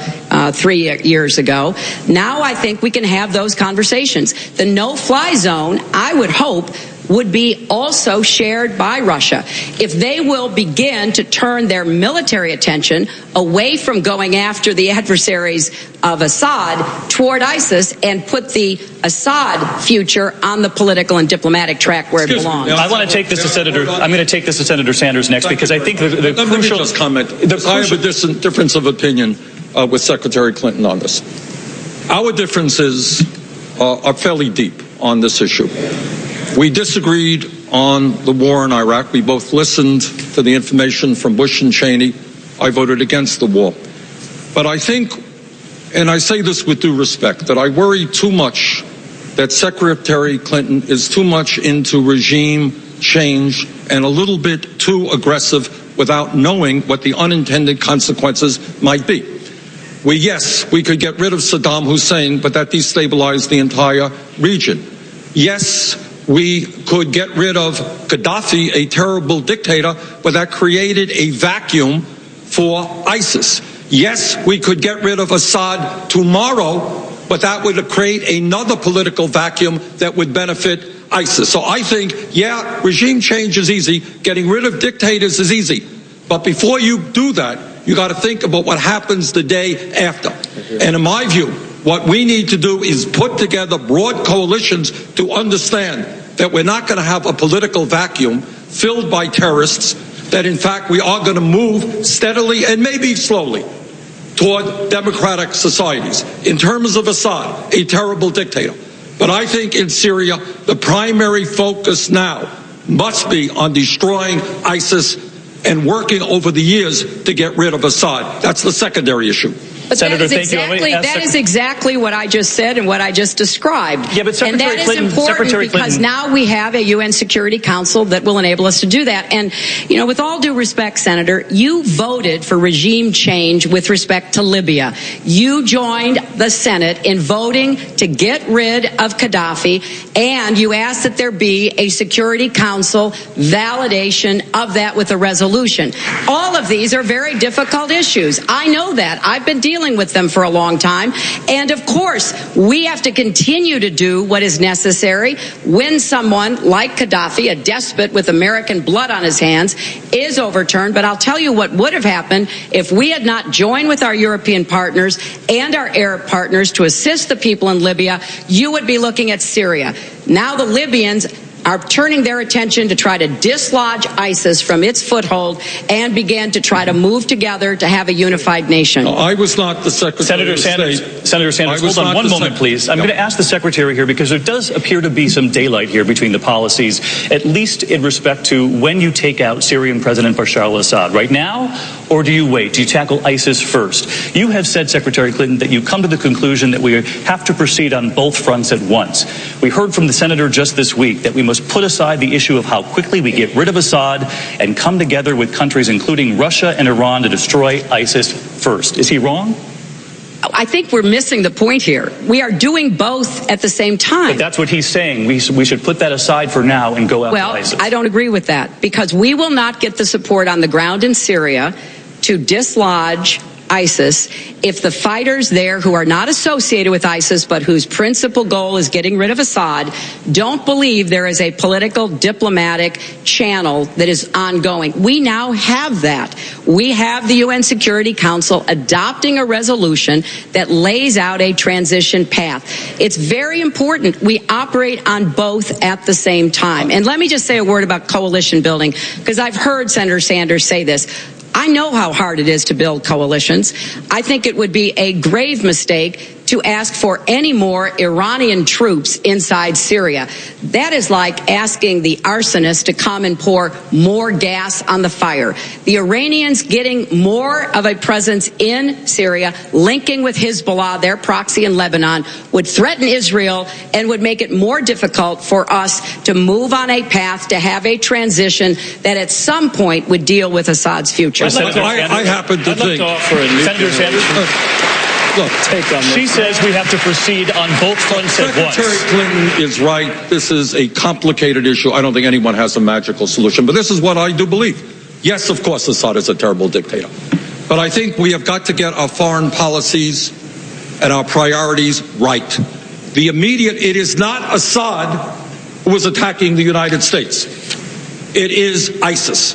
3 years ago, now I think we can have those conversations. The no-fly zone, I would hope, would be also shared by Russia. If they will begin to turn their military attention away from going after the adversaries of Assad toward ISIS and put the Assad future on the political and diplomatic track where it belongs. I want to take this to Senator. I'm going to take this to Senator Sanders next because I think the crucial. Let me just comment. I have a difference of opinion with Secretary Clinton on this. Our differences are fairly deep on this issue. We disagreed on the war in Iraq. We both listened to the information from Bush and Cheney. I voted against the war. But I think, and I say this with due respect, that I worry too much that Secretary Clinton is too much into regime change and a little bit too aggressive without knowing what the unintended consequences might be. Yes, we could get rid of Saddam Hussein, but that destabilized the entire region. Yes, we could get rid of Gaddafi, a terrible dictator, but that created a vacuum for ISIS. Yes, we could get rid of Assad tomorrow, but that would create another political vacuum that would benefit ISIS. So I think, yeah, regime change is easy. Getting rid of dictators is easy. But before you do that, you got to think about what happens the day after. And in my view, what we need to do is put together broad coalitions to understand that we're not going to have a political vacuum filled by terrorists, that in fact we are going to move steadily and maybe slowly toward democratic societies. In terms of Assad, a terrible dictator. But I think in Syria, the primary focus now must be on destroying ISIS and working over the years to get rid of Assad. That's the secondary issue. But Senator, that is exactly what I just said and what I just described. Yeah, but Secretary and that Clinton, is important Secretary because Clinton, now we have a UN Security Council that will enable us to do that. And, you know, with all due respect, Senator, you voted for regime change with respect to Libya. You joined the Senate in voting to get rid of Gaddafi, and you asked that there be a Security Council validation of that with a resolution. All of these are very difficult issues. I know that. I've been dealing with them for a long time. And of course, we have to continue to do what is necessary when someone like Gaddafi, a despot with American blood on his hands, is overturned. But I'll tell you what would have happened if we had not joined with our European partners and our Arab partners to assist the people in Libya. You would be looking at Syria. Now the Libyans are turning their attention to try to dislodge ISIS from its foothold and began to try to move together to have a unified nation. No, I was not the Secretary of State. Senator Sanders, hold on one moment, please. I'm going to ask the Secretary here because there does appear to be some daylight here between the policies, at least in respect to when you take out Syrian President Bashar al-Assad. Right now, or do you wait? Do you tackle ISIS first? You have said, Secretary Clinton, that you come to the conclusion that we have to proceed on both fronts at once. We heard from the Senator just this week that we must put aside the issue of how quickly we get rid of Assad and come together with countries including Russia and Iran to destroy ISIS first. Is he wrong? I think we're missing the point here. We are doing both at the same time. But that's what he's saying. We should put that aside for now and go after ISIS. Well, I don't agree with that because we will not get the support on the ground in Syria to dislodge ISIS if the fighters there who are not associated with ISIS but whose principal goal is getting rid of Assad don't believe there is a political diplomatic channel that is ongoing. We now have that. We have the UN Security Council adopting a resolution that lays out a transition path. It's very important we operate on both at the same time. And let me just say a word about coalition building because I've heard Senator Sanders say this. I know how hard it is to build coalitions. I think it would be a grave mistake to ask for any more Iranian troops inside Syria. That is like asking the arsonist to come and pour more gas on the fire. The Iranians getting more of a presence in Syria, linking with Hezbollah, their proxy in Lebanon, would threaten Israel and would make it more difficult for us to move on a path to have a transition that at some point would deal with Assad's future. I happen to think. Senator Sanders. Look, she says we have to proceed on both fronts at once. Secretary Clinton is right. This is a complicated issue. I don't think anyone has a magical solution. But this is what I do believe. Yes, of course, Assad is a terrible dictator. But I think we have got to get our foreign policies and our priorities right. It is not Assad who is attacking the United States. It is ISIS.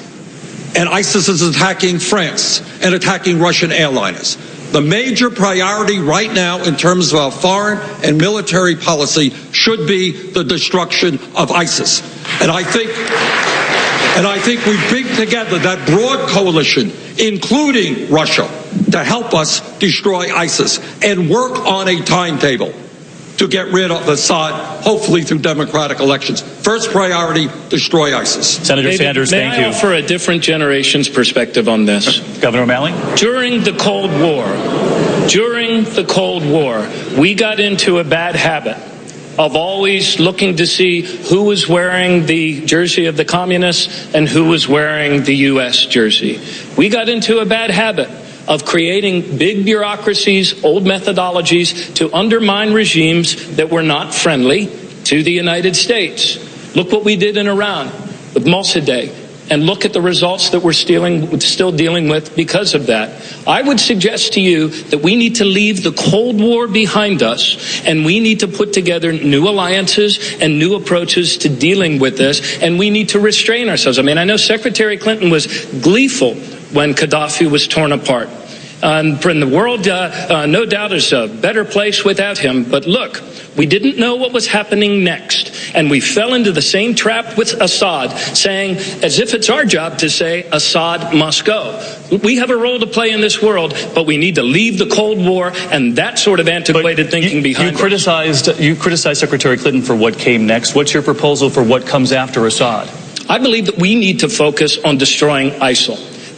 And ISIS is attacking France and attacking Russian airliners. The major priority right now in terms of our foreign and military policy should be the destruction of ISIS. And I think we bring together that broad coalition, including Russia, to help us destroy ISIS and work on a timetable. to get rid of Assad, hopefully through democratic elections. First priority, destroy ISIS. Senator David, Sanders, may thank I you. offer a different generation's perspective on this? Governor O'Malley? During the Cold War, we got into a bad habit of always looking to see who was wearing the jersey of the communists and who was wearing the U.S. jersey. We got into a bad habit of creating big bureaucracies, old methodologies to undermine regimes that were not friendly to the United States. Look what we did in Iran with Mossadegh, and look at the results that we're still dealing with because of that. I would suggest to you that we need to leave the Cold War behind us, and we need to put together new alliances and new approaches to dealing with this, and we need to restrain ourselves. I mean, I know Secretary Clinton was gleeful when Gaddafi was torn apart. And the world, no doubt, is a better place without him. But look, we didn't know what was happening next. And we fell into the same trap with Assad, saying, as if it's our job to say, Assad must go. We have a role to play in this world, but we need to leave the Cold War and that sort of antiquated thinking behind us. You criticized Secretary Clinton for what came next. What's your proposal for what comes after Assad? I believe that we need to focus on destroying ISIL.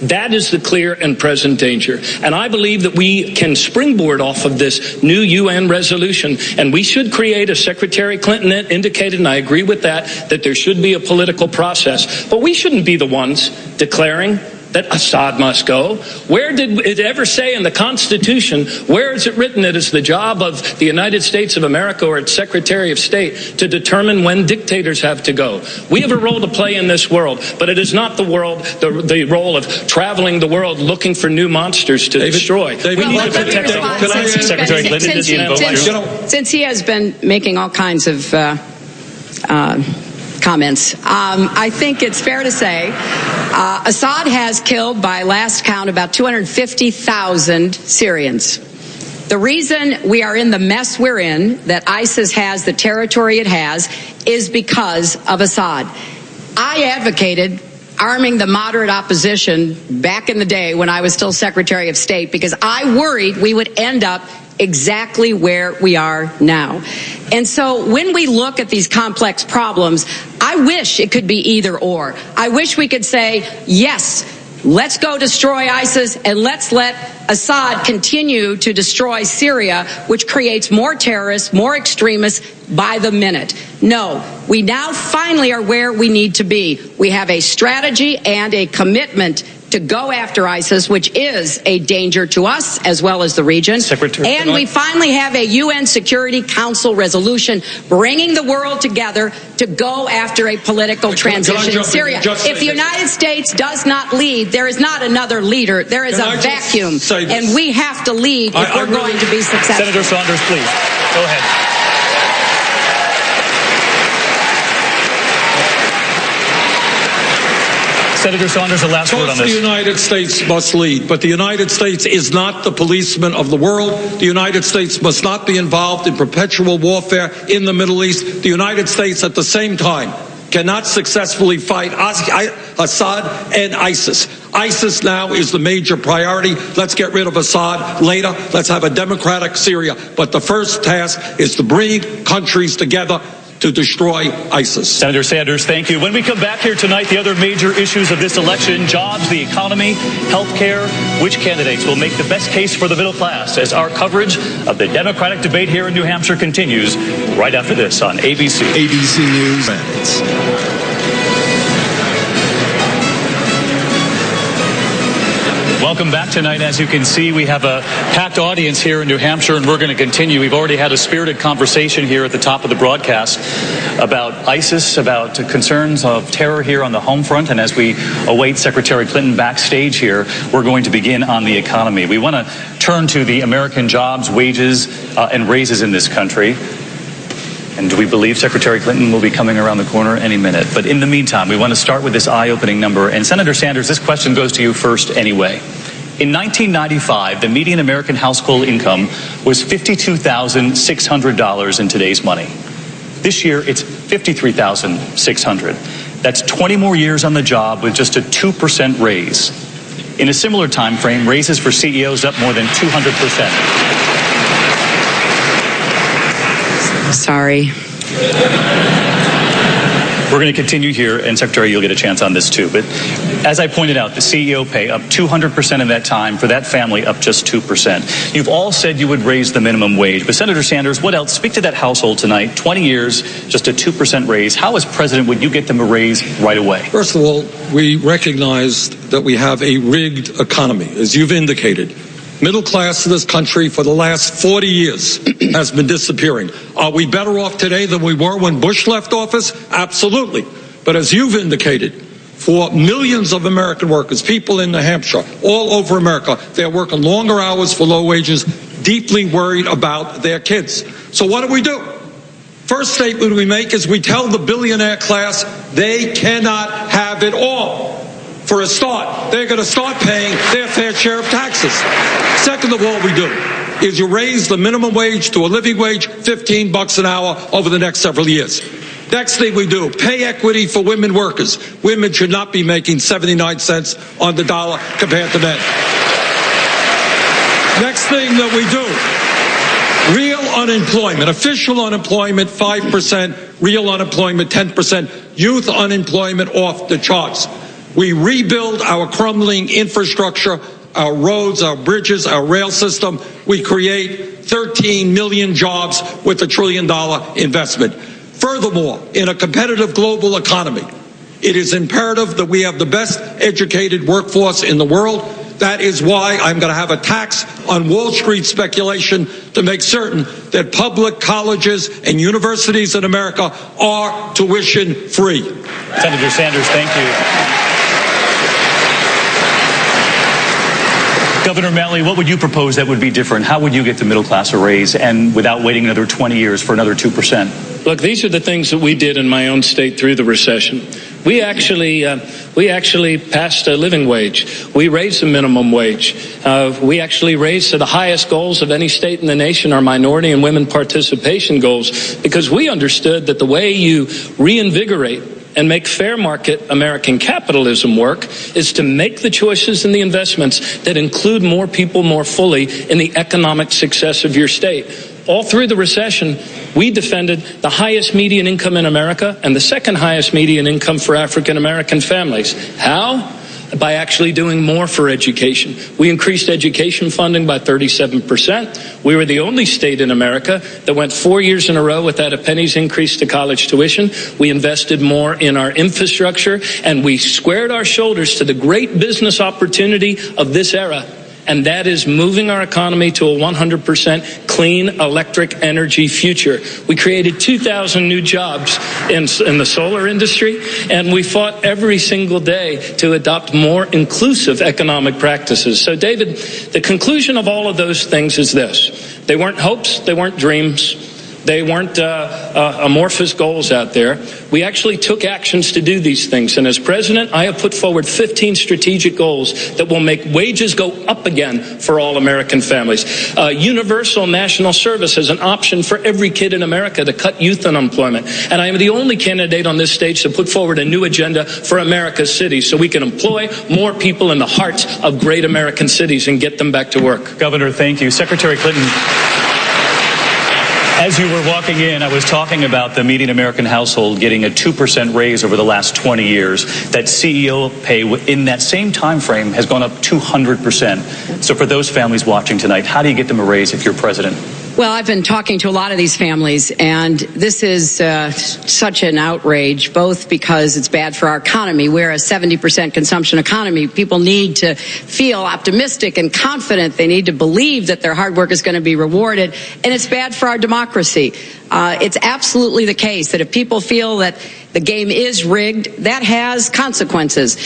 That is the clear and present danger. And I believe that we can springboard off of this new UN resolution. And we should create, as Secretary Clinton indicated, and I agree with that there should be a political process. But we shouldn't be the ones declaring that Assad must go. Where did it ever say in the Constitution, where is it written that it's the job of the United States of America or its Secretary of State to determine when dictators have to go? We have a role to play in this world, but it is not the role of traveling the world looking for new monsters to destroy. Since he has been making all kinds of comments, I think it's fair to say Assad has killed, by last count, about 250,000 Syrians. The reason we are in the mess we're in, that ISIS has the territory it has, is because of Assad. I advocated arming the moderate opposition back in the day when I was still Secretary of State, because I worried we would end up exactly where we are now. And so when we look at these complex problems, I wish it could be either or. I wish we could say, yes, let's go destroy ISIS and let's let Assad continue to destroy Syria, which creates more terrorists, more extremists by the minute. No, we now finally are where we need to be. We have a strategy and a commitment to go after ISIS, which is a danger to us as well as the region. And we finally have a UN Security Council resolution bringing the world together to go after a political transition in Syria. If the United States does not lead, there is not another leader. There is a vacuum. And we have to lead if we're going to be successful. Senator Saunders, please. Go ahead. Senator Saunders, the last word on this. The United States must lead, but the United States is not the policeman of the world. The United States must not be involved in perpetual warfare in the Middle East. The United States, at the same time, cannot successfully fight Assad and ISIS. ISIS now is the major priority. Let's get rid of Assad later. Let's have a democratic Syria. But the first task is to bring countries together to destroy ISIS. Senator Sanders, thank you. When we come back here tonight, the other major issues of this election: jobs, the economy, health care. Which candidates will make the best case for the middle class? As our coverage of the Democratic debate here in New Hampshire continues right after this on ABC. ABC News. Welcome back tonight. As you can see, we have a packed audience here in New Hampshire, and we're going to continue. We've already had a spirited conversation here at the top of the broadcast about ISIS, about concerns of terror here on the home front. And as we await Secretary Clinton backstage here, we're going to begin on the economy. We want to turn to the American jobs, wages, and raises in this country. And we believe Secretary Clinton will be coming around the corner any minute. But in the meantime, we want to start with this eye-opening number. And Senator Sanders, this question goes to you first anyway. In 1995, the median American household income was $52,600 in today's money. This year, it's $53,600. That's 20 more years on the job with just a 2% raise. In a similar time frame, raises for CEOs up more than 200%. Sorry. We're going to continue here, and Secretary, you'll get a chance on this too. But as I pointed out, the CEO pay up 200% in that time. For that family, up just 2%. You've all said you would raise the minimum wage. But Senator Sanders, what else? Speak to that household tonight. 20 years, just a 2% raise. How, as president, would you get them a raise right away? First of all, we recognize that we have a rigged economy, as you've indicated. Middle class in this country for the last 40 years has been disappearing. Are we better off today than we were when Bush left office? Absolutely. But as you've indicated, for millions of American workers, people in New Hampshire, all over America, they're working longer hours for low wages, deeply worried about their kids. So what do? First statement we make is we tell the billionaire class they cannot have it all. For a start, they're going to start paying their fair share of taxes. Second of all we do is you raise the minimum wage to a living wage, $15 an hour over the next several years. Next thing we do, pay equity for women workers. Women should not be making 79 cents on the dollar compared to men. Next thing that we do, real unemployment, official unemployment 5%, real unemployment 10%, youth unemployment off the charts. We rebuild our crumbling infrastructure, our roads, our bridges, our rail system. We create 13 million jobs with $1 trillion investment. Furthermore, in a competitive global economy, it is imperative that we have the best educated workforce in the world. That is why I'm going to have a tax on Wall Street speculation to make certain that public colleges and universities in America are tuition free. Senator Sanders, thank you. Governor Maley, what would you propose that would be different? How would you get the middle class a raise and without waiting another 20 years for another 2%? Look, these are the things that we did in my own state through the recession. We actually passed a living wage. We raised the minimum wage. We actually raised to the highest goals of any state in the nation our minority and women participation goals, because we understood that the way you reinvigorate and make fair market American capitalism work is to make the choices and the investments that include more people more fully in the economic success of your state. All through the recession, we defended the highest median income in America and the second highest median income for African American families. How? By actually doing more for education. We increased education funding by 37%. We were the only state in America that went 4 years in a row without a penny's increase to college tuition. We invested more in our infrastructure, and we squared our shoulders to the great business opportunity of this era. And that is moving our economy to a 100% clean electric energy future. We created 2,000 new jobs in the solar industry, and we fought every single day to adopt more inclusive economic practices. So, David, the conclusion of all of those things is this. They weren't hopes, they weren't dreams. They weren't amorphous goals out there. We actually took actions to do these things. And as president, I have put forward 15 strategic goals that will make wages go up again for all American families. Universal national service as an option for every kid in America to cut youth unemployment. And I am the only candidate on this stage to put forward a new agenda for America's cities so we can employ more people in the hearts of great American cities and get them back to work. Governor, thank you. Secretary Clinton, as you were walking in, I was talking about the median American household getting a 2% raise over the last 20 years. That CEO pay in that same time frame has gone up 200%. So for those families watching tonight, how do you get them a raise if you're president? Well, I've been talking to a lot of these families, and this is such an outrage, both because it's bad for our economy. We're a 70% consumption economy. People need to feel optimistic and confident. They need to believe that their hard work is going to be rewarded, and it's bad for our democracy. It's absolutely the case that if people feel that the game is rigged, that has consequences.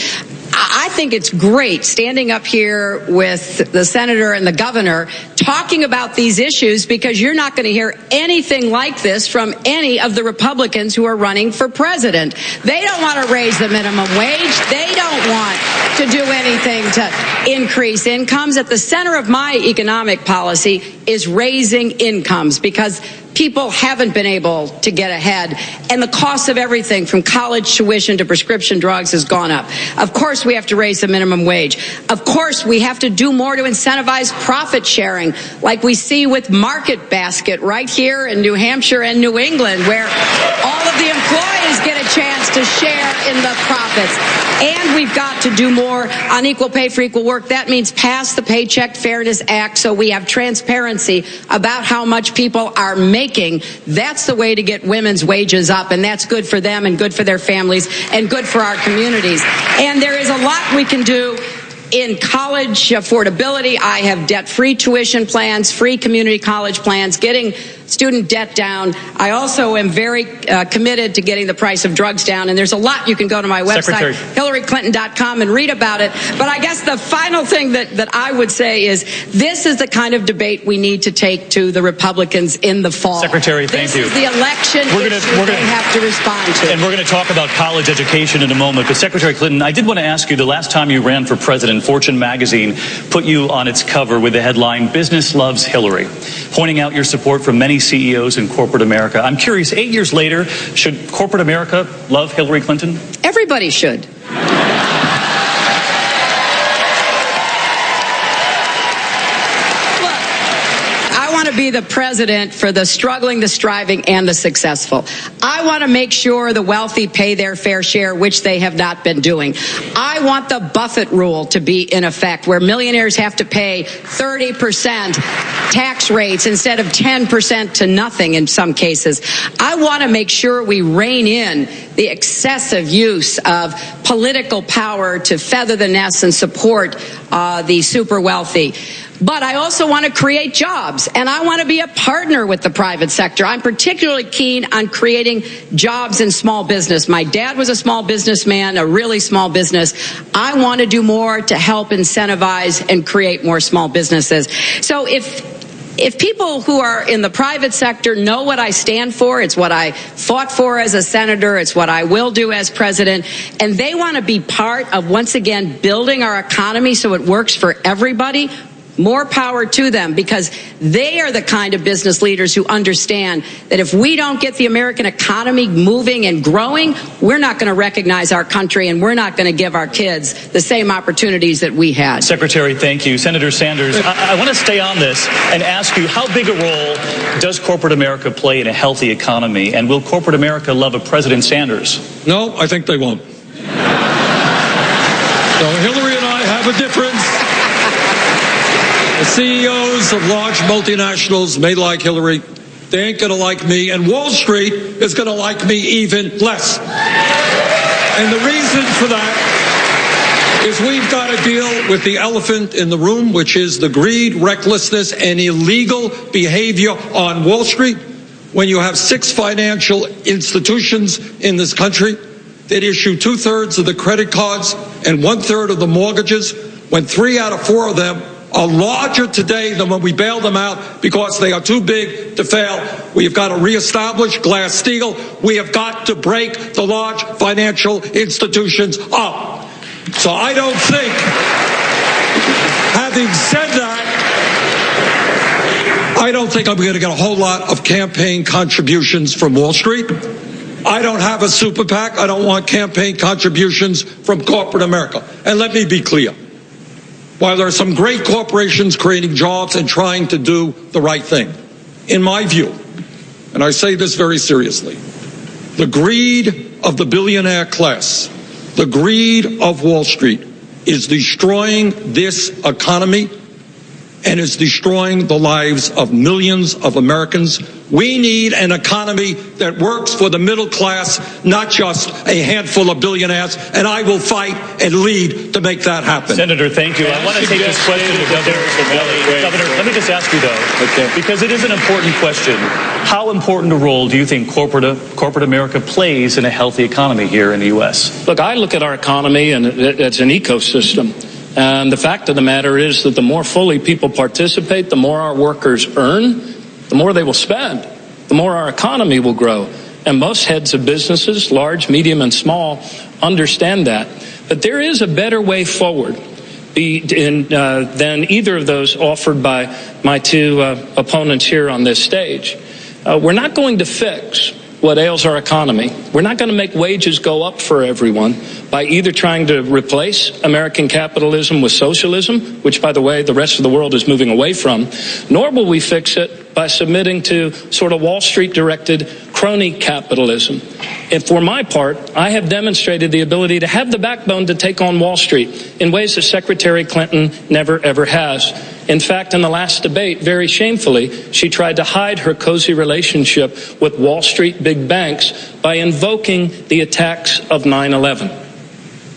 I think it's great standing up here with the senator and the governor talking about these issues, because you're not going to hear anything like this from any of the Republicans who are running for president. They don't want to raise the minimum wage. They don't want to do anything to increase incomes. At the center of my economic policy is raising incomes, because people haven't been able to get ahead, and the cost of everything from college tuition to prescription drugs has gone up. Of course, we have to raise the minimum wage. Of course, we have to do more to incentivize profit sharing, like we see with Market Basket right here in New Hampshire and New England, where all of the employees get a chance to share in the profits. And we've got to do more on equal pay for equal work. That means pass the Paycheck Fairness Act so we have transparency about how much people are making. That's the way to get women's wages up, and that's good for them and good for their families and good for our communities. And there is a lot we can do in college affordability. I have debt-free tuition plans, free community college plans, getting student debt down. I also am very committed to getting the price of drugs down. And there's a lot. You can go to my website, HillaryClinton.com, and read about it. But I guess the final thing that I would say is this is the kind of debate we need to take to the Republicans in the fall. Secretary, thank you. This is the election issue they have to respond to. And we're going to talk about college education in a moment. But Secretary Clinton, I did want to ask you, the last time you ran for president, Fortune magazine put you on its cover with the headline, "Business Loves Hillary," pointing out your support for many CEOs in corporate America. I'm curious, 8 years later, should corporate America love Hillary Clinton? Everybody should. I want to be the president for the struggling, the striving, and the successful. I want to make sure the wealthy pay their fair share, which they have not been doing. I want the Buffett rule to be in effect, where millionaires have to pay 30% tax rates instead of 10% to nothing in some cases. I want to make sure we rein in the excessive use of political power to feather the nest and support the super wealthy. But I also want to create jobs, and I want to be a partner with the private sector. I'm particularly keen on creating jobs in small business. My dad was a small businessman, a really small business. I want to do more to help incentivize and create more small businesses. So if people who are in the private sector know what I stand for, it's what I fought for as a senator, it's what I will do as president, and they want to be part of, once again, building our economy so it works for everybody, more power to them, because they are the kind of business leaders who understand that if we don't get the American economy moving and growing, we're not going to recognize our country, and we're not going to give our kids the same opportunities that we had. Secretary, thank you. Senator Sanders, I want to stay on this and ask you, how big a role does corporate America play in a healthy economy? And will corporate America love a President Sanders? No, I think they won't. So Hillary and I have a difference. The CEOs of large multinationals may like Hillary. They ain't going to like me. And Wall Street is going to like me even less. And the reason for that is we've got to deal with the elephant in the room, which is the greed, recklessness, and illegal behavior on Wall Street. When you have 6 financial institutions in this country that issue 2/3 of the credit cards and 1/3 of the mortgages, when 3 out of 4 of them are larger today than when we bailed them out because they are too big to fail. We have got to reestablish Glass-Steagall. We have got to break the large financial institutions up. So I don't think, having said that, I don't think I'm going to get a whole lot of campaign contributions from Wall Street. I don't have a super PAC. I don't want campaign contributions from corporate America. And let me be clear. While there are some great corporations creating jobs and trying to do the right thing, in my view, and I say this very seriously, the greed of the billionaire class, the greed of Wall Street is destroying this economy and is destroying the lives of millions of Americans. We need an economy that works for the middle class, not just a handful of billionaires, and I will fight and lead to make that happen. Senator, thank you. I want to take this question to Governor Cervelli. Governor, let me just ask you, though, because it is an important question. How important a role do you think corporate America plays in a healthy economy here in the U.S.? Look, I look at our economy, and it's an ecosystem. And the fact of the matter is that the more fully people participate, the more our workers earn, the more they will spend, the more our economy will grow. And most heads of businesses, large, medium, and small, understand that. But there is a better way forward than either of those offered by my 2 opponents here on this stage. We're not going to fix what ails our economy. We're not going to make wages go up for everyone by either trying to replace American capitalism with socialism, which, by the way, the rest of the world is moving away from, nor will we fix it by submitting to sort of Wall Street-directed crony capitalism. And for my part, I have demonstrated the ability to have the backbone to take on Wall Street in ways that Secretary Clinton never, ever has. In fact, in the last debate, very shamefully, she tried to hide her cozy relationship with Wall Street big banks by invoking the attacks of 9/11.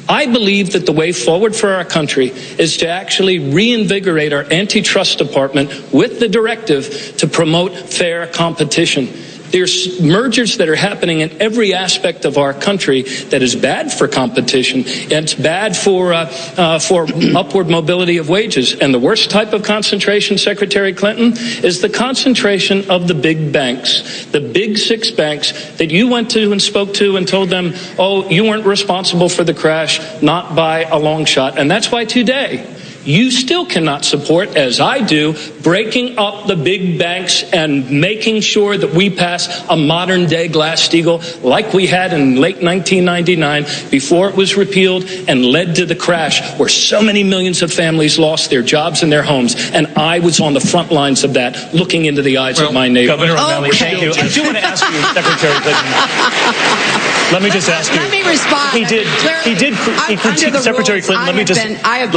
I believe that the way forward for our country is to actually reinvigorate our antitrust department with the directive to promote fair competition. There's mergers that are happening in every aspect of our country that is bad for competition, and it's bad for upward mobility of wages. And the worst type of concentration, Secretary Clinton, is the concentration of the big banks, the big six banks that you went to and spoke to and told them, oh, you weren't responsible for the crash, not by a long shot. And that's why today you still cannot support, as I do, breaking up the big banks and making sure that we pass a modern-day Glass-Steagall like we had in late 1999 before it was repealed and led to the crash where so many millions of families lost their jobs and their homes. And I was on the front lines of that, looking into the eyes of my neighbors. Governor O'Malley, thank you. I do want to ask you, Secretary Clinton. Let me just ask you. Let me respond. Secretary Clinton, let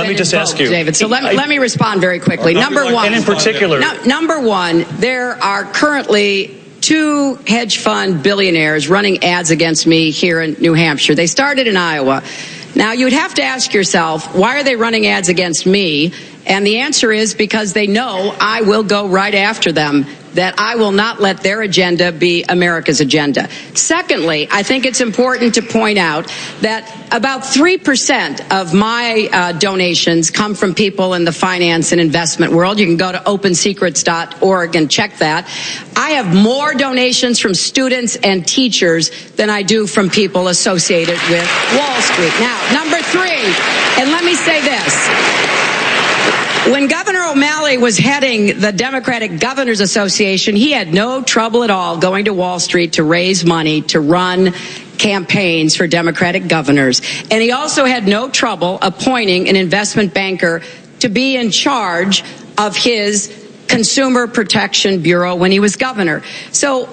me just ask you. David, so let me respond very quickly. Number one, and in particular, number one, there are currently 2 hedge fund billionaires running ads against me here in New Hampshire. They started in Iowa. Now, you'd have to ask yourself, why are they running ads against me? And the answer is because they know I will go right after them, that I will not let their agenda be America's agenda. Secondly, I think it's important to point out that about 3% of my donations come from people in the finance and investment world. You can go to opensecrets.org and check that. I have more donations from students and teachers than I do from people associated with Wall Street. Now, number 3, and let me say this. When Governor O'Malley was heading the Democratic Governors Association, he had no trouble at all going to Wall Street to raise money to run campaigns for Democratic governors. And he also had no trouble appointing an investment banker to be in charge of his Consumer Protection Bureau when he was governor. So,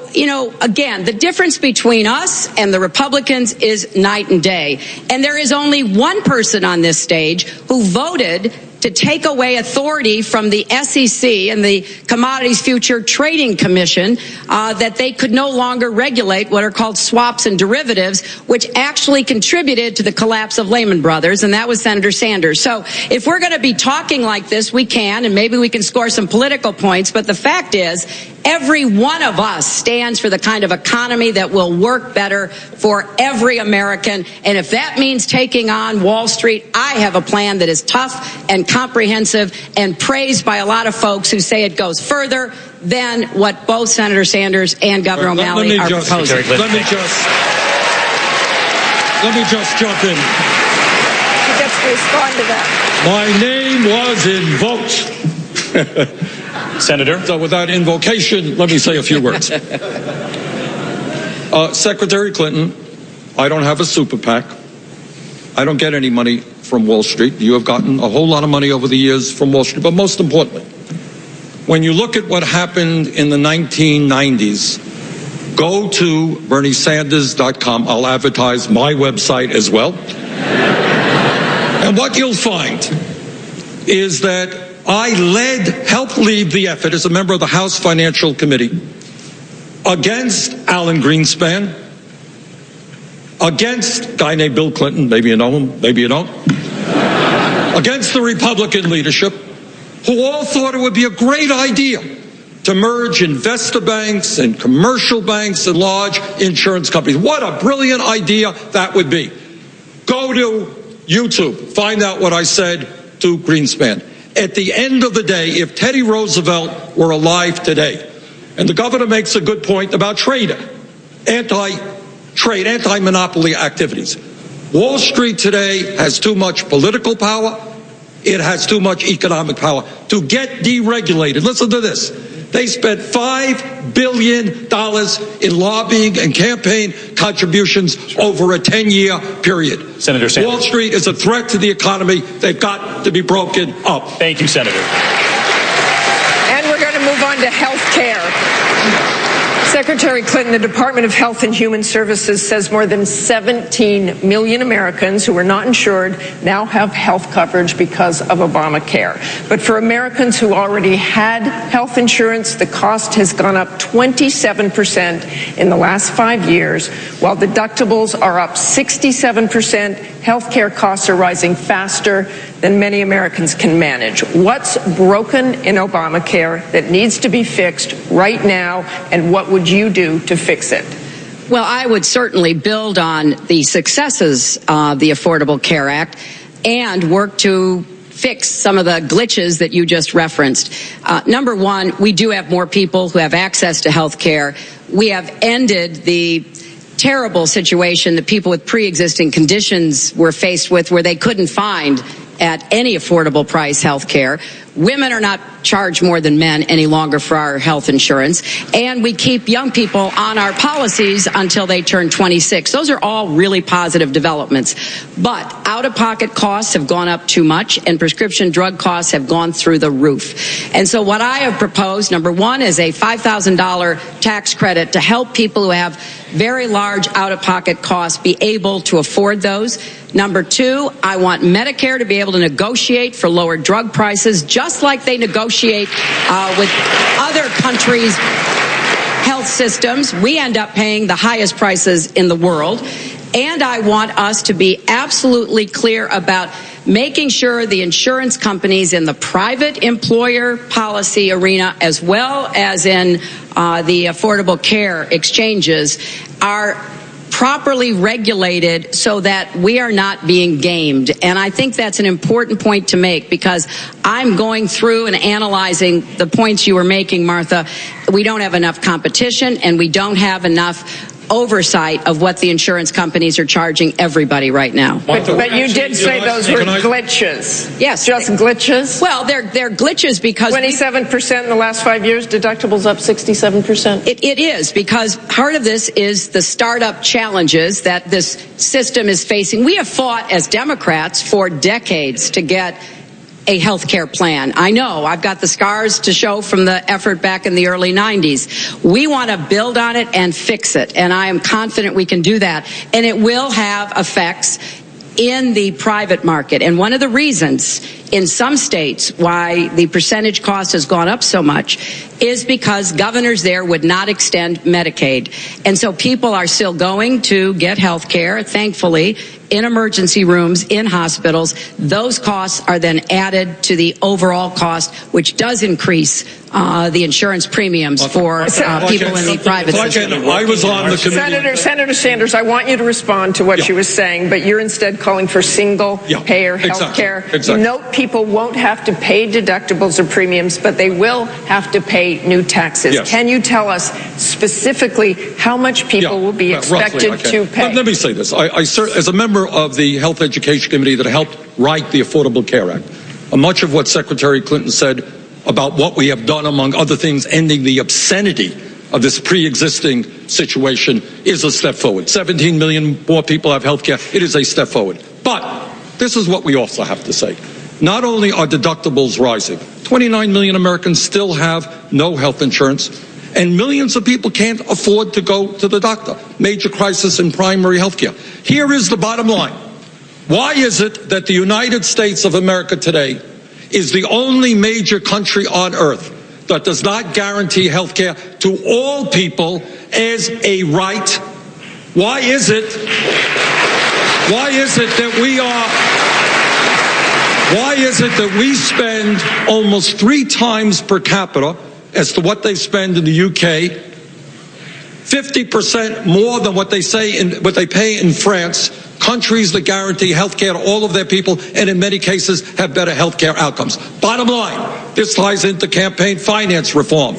again, the difference between us and the Republicans is night and day. And there is only one person on this stage who voted to take away authority from the SEC and the Commodities Future Trading Commission, that they could no longer regulate what are called swaps and derivatives, which actually contributed to the collapse of Lehman Brothers, and that was Senator Sanders. So if we're going to be talking like this, we can, and maybe we can score some political points, but the fact is, every one of us stands for the kind of economy that will work better for every American. And if that means taking on Wall Street, I have a plan that is tough and comprehensive and praised by a lot of folks who say it goes further than what both Senator Sanders and Governor O'Malley are proposing. Let me just jump in. He gets to respond to that. My name was invoked. Senator. So without invocation, let me say a few words. Secretary Clinton, I don't have a super PAC. I don't get any money from Wall Street. You have gotten a whole lot of money over the years from Wall Street. But most importantly, when you look at what happened in the 1990s, go to BernieSanders.com. I'll advertise my website as well. And what you'll find is that I helped lead the effort as a member of the House Financial Committee against Alan Greenspan, against a guy named Bill Clinton, maybe you know him, maybe you don't, against the Republican leadership, who all thought it would be a great idea to merge investor banks and commercial banks and large insurance companies. What a brilliant idea that would be. Go to YouTube, find out what I said to Greenspan. At the end of the day, if Teddy Roosevelt were alive today, and the governor makes a good point about anti-trade, anti-monopoly activities. Wall Street today has too much political power. It has too much economic power. To get deregulated, listen to this. They spent $5 billion in lobbying and campaign contributions over a 10-year period. Senator Sanders. Wall Street is a threat to the economy. They've got to be broken up. Thank you, Senator. And we're going to move on to health care. Secretary Clinton, the Department of Health and Human Services says more than 17 million Americans who are not insured now have health coverage because of Obamacare. But for Americans who already had health insurance, the cost has gone up 27% in the last 5 years, while deductibles are up 67%. Health care costs are rising faster than many Americans can manage. What's broken in Obamacare that needs to be fixed right now, and what would you do to fix it? Well, I would certainly build on the successes of the Affordable Care Act and work to fix some of the glitches that you just referenced. Number one, we do have more people who have access to health care. We have ended the terrible situation that people with pre-existing conditions were faced with, where they couldn't find at any affordable price health care. Women are not charged more than men any longer for our health insurance, and we keep young people on our policies until they turn 26. Those are all really positive developments. But out-of-pocket costs have gone up too much, and prescription drug costs have gone through the roof. And so what I have proposed, number one, is a $5,000 tax credit to help people who have very large out-of-pocket costs be able to afford those. Number two, I want Medicare to be able to negotiate for lower drug prices, just like they negotiate with other countries' health systems. We end up paying the highest prices in the world. And I want us to be absolutely clear about making sure the insurance companies in the private employer policy arena, as well as in the Affordable Care exchanges, are properly regulated so that we are not being gamed. And I think that's an important point to make, because I'm going through and analyzing the points you were making, Martha. We don't have enough competition, and we don't have enough oversight of what the insurance companies are charging everybody right now. But you did say those were glitches. Yes. Just glitches? Well, they're glitches because 27% in the last 5 years, deductibles up 67%. It is, because part of this is the startup challenges that this system is facing. We have fought as Democrats for decades to get a health care plan. I know I've got the scars to show from the effort back in the early 90s. We want to build on it and fix it, and I am confident we can do that. And it will have effects in the private market. And one of the reasons in some states why the percentage cost has gone up so much is because governors there would not extend Medicaid. And so people are still going to get health care, thankfully, in emergency rooms, in hospitals. Those costs are then added to the overall cost, which does increase the insurance premiums for people in the private system. I was on the committee. Senator Sanders, I want you to respond to what she was saying, but you're instead calling for single-payer health care. Exactly. Note people won't have to pay deductibles or premiums, but they will have to pay new taxes. Yes. Can you tell us specifically how much people will be expected to pay? Let me say this. I serve as a member of the Health Education Committee that helped write the Affordable Care Act. Much of what Secretary Clinton said about what we have done, among other things, ending the obscenity of this pre-existing situation, is a step forward. 17 million more people have health care. It is a step forward. But this is what we also have to say. Not only are deductibles rising, 29 million Americans still have no health insurance, and millions of people can't afford to go to the doctor. Major crisis in primary health care. Here is the bottom line. Why is it that the United States of America today is the only major country on earth that does not guarantee health care to all people as a right? Why is it that we spend almost 3 times per capita as to what they spend in the UK, 50% more than what they pay in France, countries that guarantee health care to all of their people and in many cases have better health care outcomes? Bottom line, this ties into campaign finance reform.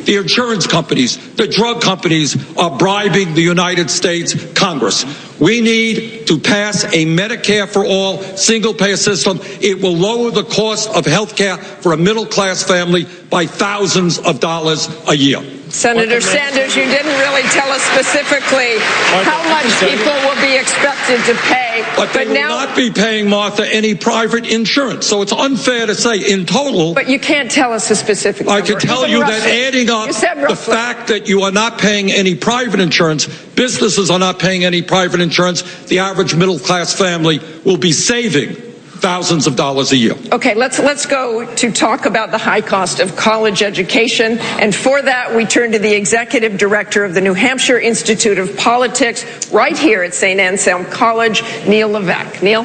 the insurance companies, the drug companies are bribing the United States Congress. We need to pass a Medicare for all single-payer system. It will lower the cost of health care for a middle-class family by thousands of dollars a year. Senator Sanders, you didn't really tell us specifically how much people will be expected to pay. But they will not be paying, Martha, any private insurance. So it's unfair to say in total. But you can't tell us a specific number. I can tell you that adding up the fact that you are not paying any private insurance, businesses are not paying any private insurance, the average middle-class family will be saving thousands of dollars a year. Okay, let's go to talk about the high cost of college education. And for that, we turn to the executive director of the New Hampshire Institute of Politics, right here at St. Anselm College, Neil Levesque. Neil?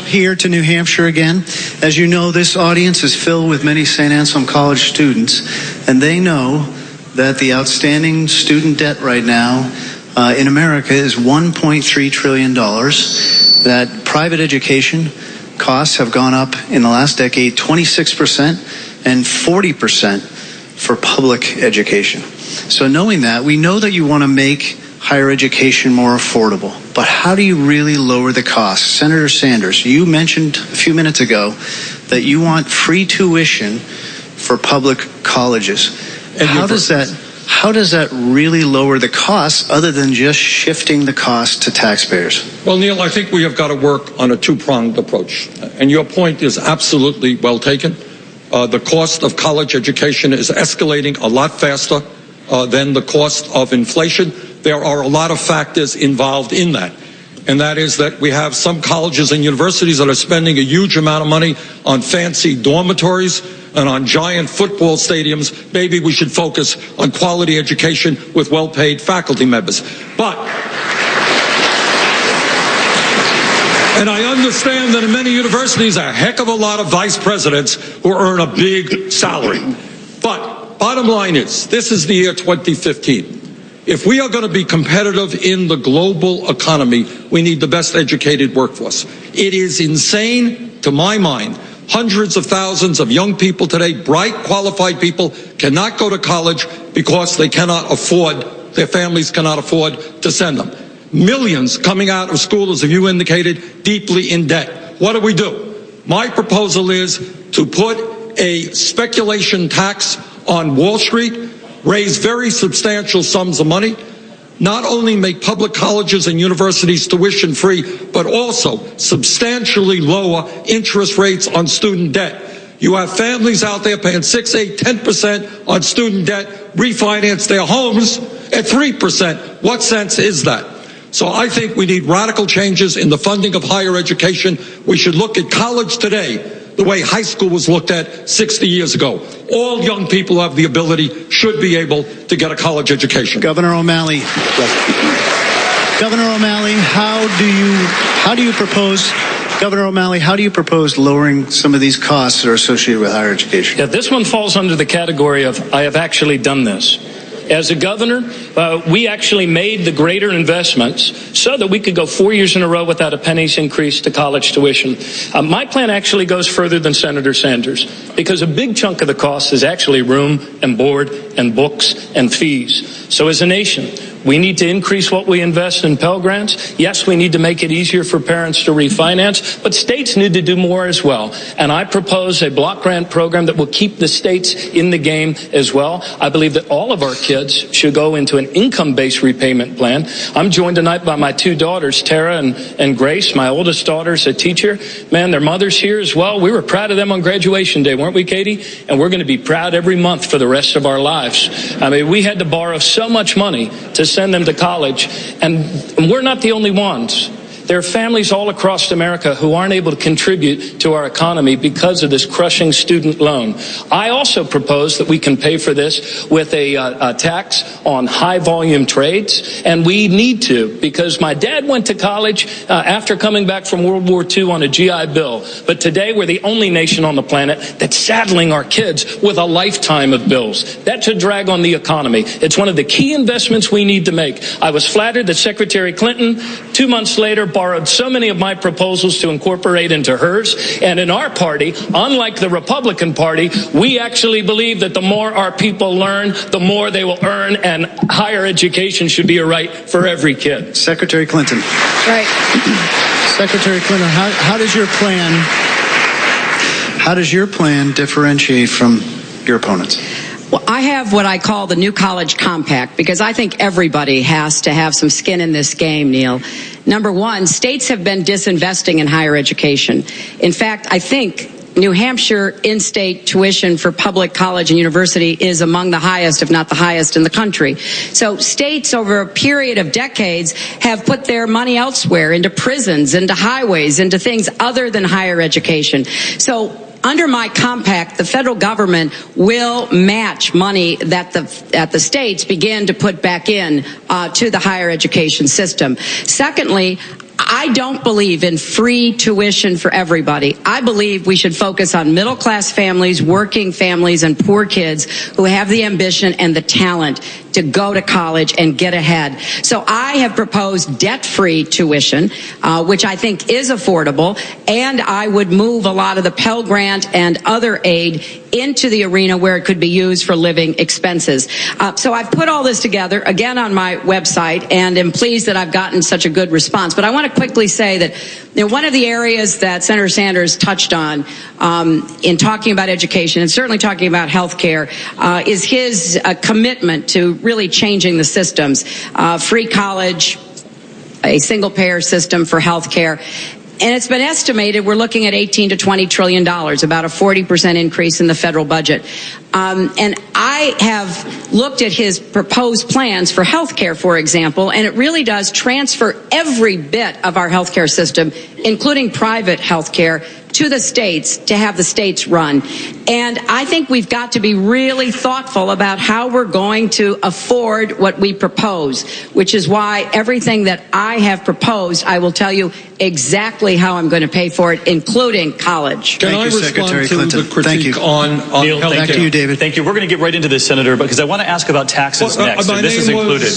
Here to New Hampshire again. As you know, this audience is filled with many St. Anselm College students, and they know that the outstanding student debt right now in America is $1.3 trillion. That private education costs have gone up in the last decade 26% and 40% for public education. So knowing that, we know that you want to make higher education more affordable. But how do you really lower the cost? Senator Sanders, you mentioned a few minutes ago that you want free tuition for public colleges. And how does that really lower the cost other than just shifting the cost to taxpayers? Well, Neil, I think we have got to work on a two-pronged approach. And your point is absolutely well taken. The cost of college education is escalating a lot faster than the cost of inflation. There are a lot of factors involved in that. And that is that we have some colleges and universities that are spending a huge amount of money on fancy dormitories and on giant football stadiums. Maybe we should focus on quality education with well-paid faculty members. And I understand that in many universities, a heck of a lot of vice presidents who earn a big salary. But bottom line is, this is the year 2015. If we are going to be competitive in the global economy, we need the best educated workforce. It is insane, to my mind, hundreds of thousands of young people today, bright, qualified people, cannot go to college because they cannot afford, their families cannot afford to send them. Millions coming out of school, as you indicated, deeply in debt. What do? My proposal is to put a speculation tax on Wall Street, raise very substantial sums of money, not only make public colleges and universities tuition free, but also substantially lower interest rates on student debt. You have families out there paying 6, 8, 10% on student debt, refinance their homes at 3%. What sense is that? So I think we need radical changes in the funding of higher education. We should look at college today the way high school was looked at 60 years ago. All young people who have the ability should be able to get a college education. Governor O'Malley. Governor O'Malley, how do you propose lowering some of these costs that are associated with higher education? Yeah, this one falls under the category of I have actually done this. As a governor, we actually made the greater investments so that we could go 4 years in a row without a penny's increase to college tuition. My plan actually goes further than Senator Sanders, because a big chunk of the cost is actually room and board and books and fees. So as a nation, we need to increase what we invest in Pell Grants. Yes, we need to make it easier for parents to refinance, but states need to do more as well. And I propose a block grant program that will keep the states in the game as well. I believe that all of our kids should go into an income-based repayment plan. I'm joined tonight by my two daughters, Tara and Grace. My oldest daughter's a teacher. Man, their mother's here as well. We were proud of them on graduation day, weren't we, Katie? And we're going to be proud every month for the rest of our lives. I mean, we had to borrow so much money to send them to college, and we're not the only ones. There are families all across America who aren't able to contribute to our economy because of this crushing student loan. I also propose that we can pay for this with a tax on high volume trades, and we need to, because my dad went to college after coming back from World War II on a GI Bill. But today we're the only nation on the planet that's saddling our kids with a lifetime of bills. That's a drag on the economy. It's one of the key investments we need to make. I was flattered that Secretary Clinton, 2 months later, borrowed so many of my proposals to incorporate into hers. And in our party, unlike the Republican Party, we actually believe that the more our people learn, the more they will earn, and higher education should be a right for every kid. Secretary Clinton. Right. Secretary Clinton, how does your plan differentiate from your opponents? Well, I have what I call the New College Compact, because I think everybody has to have some skin in this game, Neil. Number one, states have been disinvesting in higher education. In fact, I think New Hampshire in-state tuition for public college and university is among the highest, if not the highest, in the country. So states over a period of decades have put their money elsewhere, into prisons, into highways, into things other than higher education. So under my compact, the federal government will match money that the states begin to put back in to the higher education system. Secondly, I don't believe in free tuition for everybody. I believe we should focus on middle-class families, working families, and poor kids who have the ambition and the talent to go to college and get ahead. So I have proposed debt-free tuition, which I think is affordable, and I would move a lot of the Pell Grant and other aid into the arena where it could be used for living expenses. So I've put all this together, again, on my website, and am pleased that I've gotten such a good response. But I want to quickly say that one of the areas that Senator Sanders touched on in talking about education, and certainly talking about health care, is his commitment to really changing the systems. Free college, a single-payer system for health care. And it's been estimated we're looking at $18 to $20 trillion, about a 40% increase in the federal budget. And I have looked at his proposed plans for health care, for example, and it really does transfer every bit of our health care system, including private health care, to the states to have the states run. And I think we've got to be really thoughtful about how we're going to afford what we propose, which is why everything that I have proposed, I will tell you exactly how I'm going to pay for it, including college. Can I respond to the critique on Neil, health thank care? you, David. Thank you. We're going to get right into this, Senator, because I want to ask about taxes next, and this is included.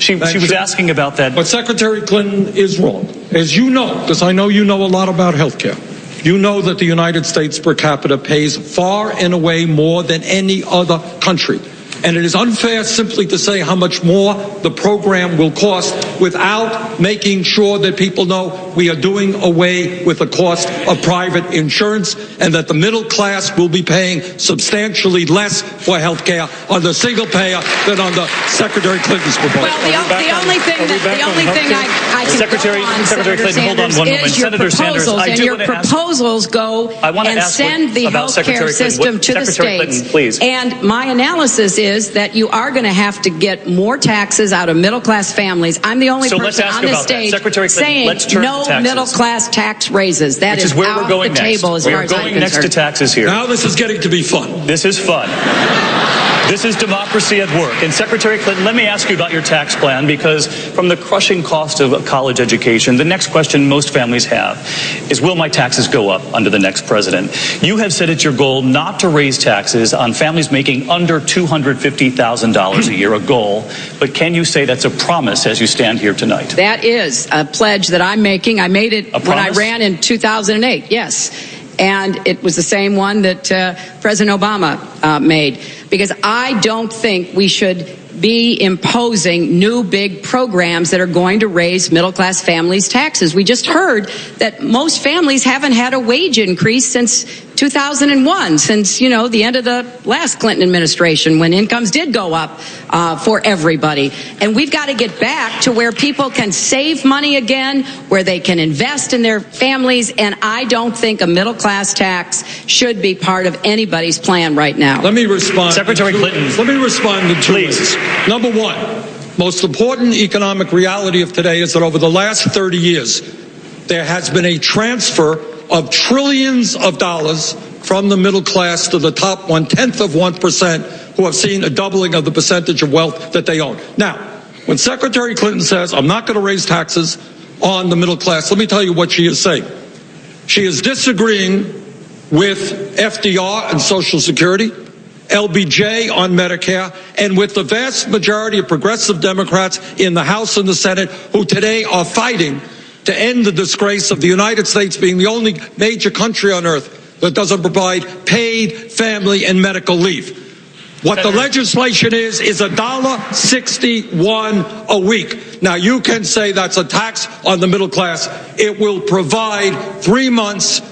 She was asking about that. But Secretary Clinton is wrong. As you know, because I know you know a lot about health care, you know that the United States per capita pays far and away more than any other country. And it is unfair simply to say how much more the program will cost without making sure that people know we are doing away with the cost of private insurance, and that the middle class will be paying substantially less for health care under single payer than under Secretary Clinton's proposal. Well, the only thing I can Secretary go on, Clinton, hold on one moment. Senator Sanders, I do your want to ask, proposals go and send the health care system to the states. Please. And my analysis is that you are going to have to get more taxes out of middle-class families. I'm the only person on this stage saying no middle-class tax raises. That is where out we're going the table next. as far as I'm concerned. We're going next to taxes here. Now this is getting to be fun. This is fun. This is democracy at work. And Secretary Clinton, let me ask you about your tax plan, because from the crushing cost of college education, the next question most families have is, will my taxes go up under the next president? You have said it's your goal not to raise taxes on families making under $250,000 a year, a goal. But can you say that's a promise as you stand here tonight? That is a pledge that I'm making. I made it when I ran in 2008, yes. And it was the same one that President Obama made. Because I don't think we should be imposing new big programs that are going to raise middle-class families' taxes. We just heard that most families haven't had a wage increase since 2001, since, the end of the last Clinton administration, when incomes did go up for everybody. And we've got to get back to where people can save money again, where they can invest in their families, and I don't think a middle-class tax should be part of anybody's plan right now. Let me respond. Secretary Clinton. Let me respond to two Please. ways. Number one, most important economic reality of today is that over the last 30 years, there has been a transfer of trillions of dollars from the middle class to the top 1/10% who have seen a doubling of the percentage of wealth that they own. Now, when Secretary Clinton says, I'm not going to raise taxes on the middle class, let me tell you what she is saying. She is disagreeing with FDR and Social Security, LBJ on Medicare, and with the vast majority of progressive Democrats in the House and the Senate who today are fighting to end the disgrace of the United States being the only major country on earth that doesn't provide paid family and medical leave. What the legislation is $1.61 a week. Now, you can say that's a tax on the middle class. It will provide 3 months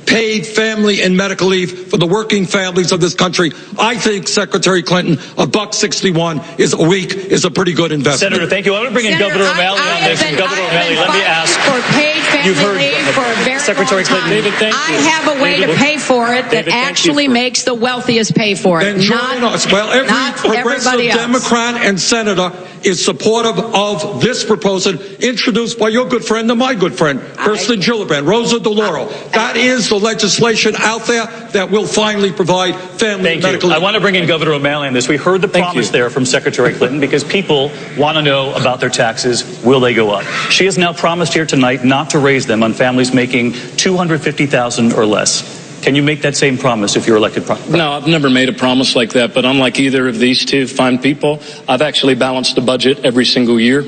paid family and medical leave for the working families of this country. I think, Secretary Clinton, $1.61 a week is a pretty good investment. Senator, thank you. I want to bring in Governor O'Malley on this. And Governor O'Malley, let me ask. For paid You've family heard leave for a very Secretary long time. Clinton. David, thank you. I have a way to pay for it that David, thank actually you for- makes the wealthiest pay for it. Then join us. Well, every not progressive everybody else. Democrat and senator is supportive of this proposal introduced by your good friend and my good friend, Kirsten Gillibrand, Rosa DeLauro. That is the legislation out there that will finally provide family Thank and medical you. I leave. want to bring in Governor O'Malley on this. We heard the promise there from Secretary Clinton because people want to know about their taxes. Will they go up? She has now promised here tonight not to raise them on families making $250,000 or less. Can you make that same promise if you're elected? No, I've never made a promise like that, but unlike either of these two fine people, I've actually balanced the budget every single year.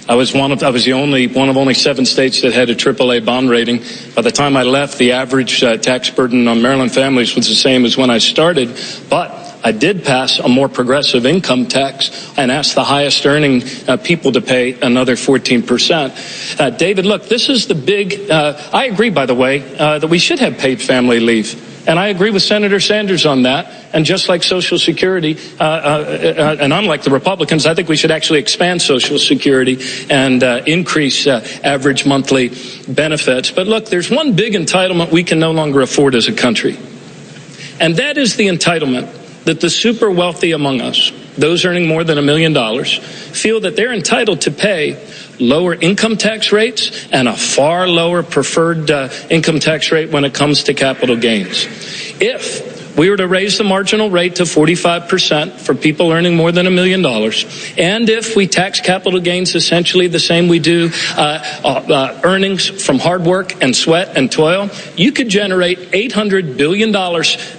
I was one of only 7 states that had a AAA bond rating. By the time I left, the average tax burden on Maryland families was the same as when I started, but I did pass a more progressive income tax and asked the highest earning people to pay another 14%. David, look, this is the big, I agree, by the way, that we should have paid family leave. And I agree with Senator Sanders on that. And just like Social Security, and unlike the Republicans, I think we should actually expand Social Security and increase average monthly benefits. But look, there's one big entitlement we can no longer afford as a country. And that is the entitlement that the super wealthy among us, those earning more than $1 million, feel that they're entitled to pay lower income tax rates and a far lower preferred income tax rate when it comes to capital gains. If we were to raise the marginal rate to 45% for people earning more than $1 million, and if we tax capital gains essentially the same we do earnings from hard work and sweat and toil, you could generate $800 billion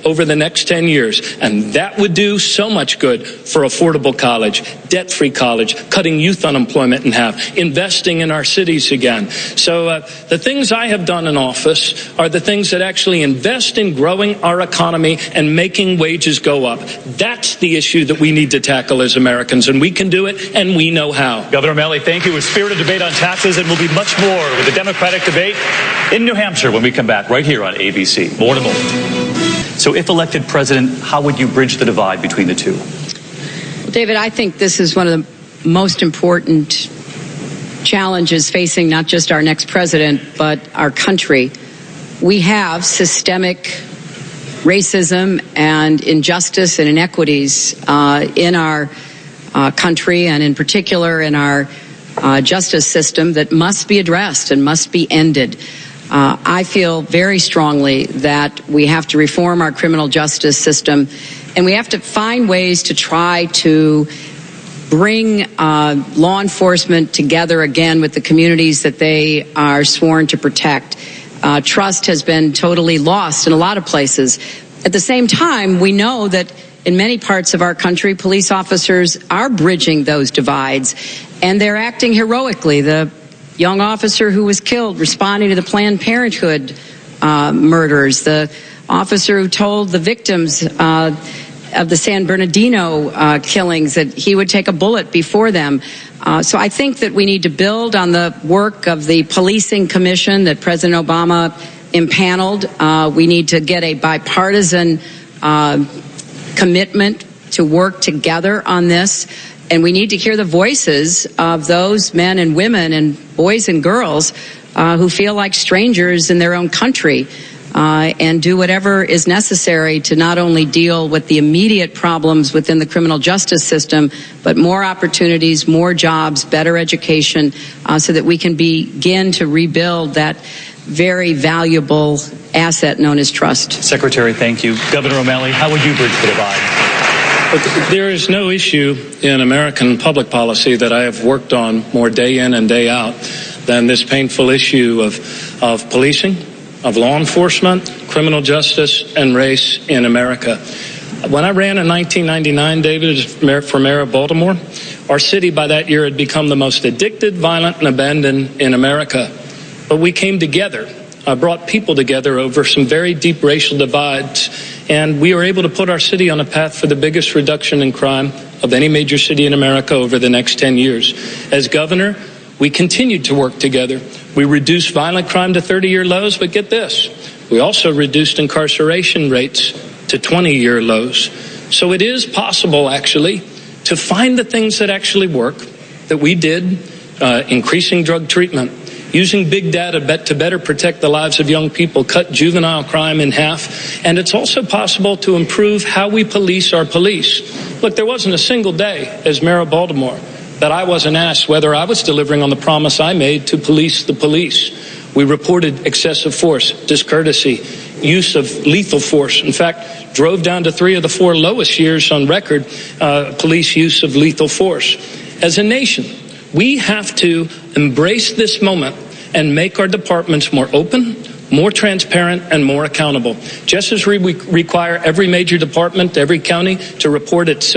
over the next 10 years. And that would do so much good for affordable college, debt-free college, cutting youth unemployment in half, investing in our cities again. So the things I have done in office are the things that actually invest in growing our economy and making wages go up. That's the issue that we need to tackle as Americans, and we can do it, and we know how. Governor O'Malley, thank you. A spirited debate on taxes, and we'll be much more with the Democratic debate in New Hampshire when we come back right here on ABC. More to more. So if elected president, how would you bridge the divide between the two? Well, David, I think this is one of the most important challenges facing not just our next president, but our country. We have systemic racism and injustice and inequities in our country, and in particular in our justice system, that must be addressed and must be ended. I feel very strongly that we have to reform our criminal justice system, and we have to find ways to try to bring law enforcement together again with the communities that they are sworn to protect. Trust has been totally lost in a lot of places. At the same time, we know that in many parts of our country, police officers are bridging those divides, and they're acting heroically. The young officer who was killed responding to the Planned Parenthood murders, the officer who told the victims of the San Bernardino killings that he would take a bullet before them. So I think that we need to build on the work of the policing commission that President Obama impaneled. We need to get a bipartisan commitment to work together on this. And we need to hear the voices of those men and women and boys and girls who feel like strangers in their own country. And do whatever is necessary to not only deal with the immediate problems within the criminal justice system, but more opportunities, more jobs, better education, so that we can begin to rebuild that very valuable asset known as trust. Secretary, thank you. Governor O'Malley, how would you bridge the divide? There is no issue in American public policy that I have worked on more day in and day out than this painful issue of policing, of law enforcement, criminal justice, and race in America. When I ran in 1999, David, for mayor of Baltimore, our city by that year had become the most addicted, violent, and abandoned in America. but we came together, brought people together over some very deep racial divides, and we were able to put our city on a path for the biggest reduction in crime of any major city in America over the next 10 years. As governor, we continued to work together. We reduced violent crime to 30-year lows, but get this, we also reduced incarceration rates to 20-year lows. So it is possible, actually, to find the things that actually work, that we did, increasing drug treatment, using big data to better protect the lives of young people, cut juvenile crime in half, and it's also possible to improve how we police our police. Look, there wasn't a single day as mayor of Baltimore that I wasn't asked whether I was delivering on the promise I made to police the police. We reported excessive force, discourtesy, use of lethal force. In fact, drove down to 3 of the 4 lowest years on record, police use of lethal force. As a nation, we have to embrace this moment and make our departments more open, more transparent, and more accountable. Just as we require every major department, every county to report its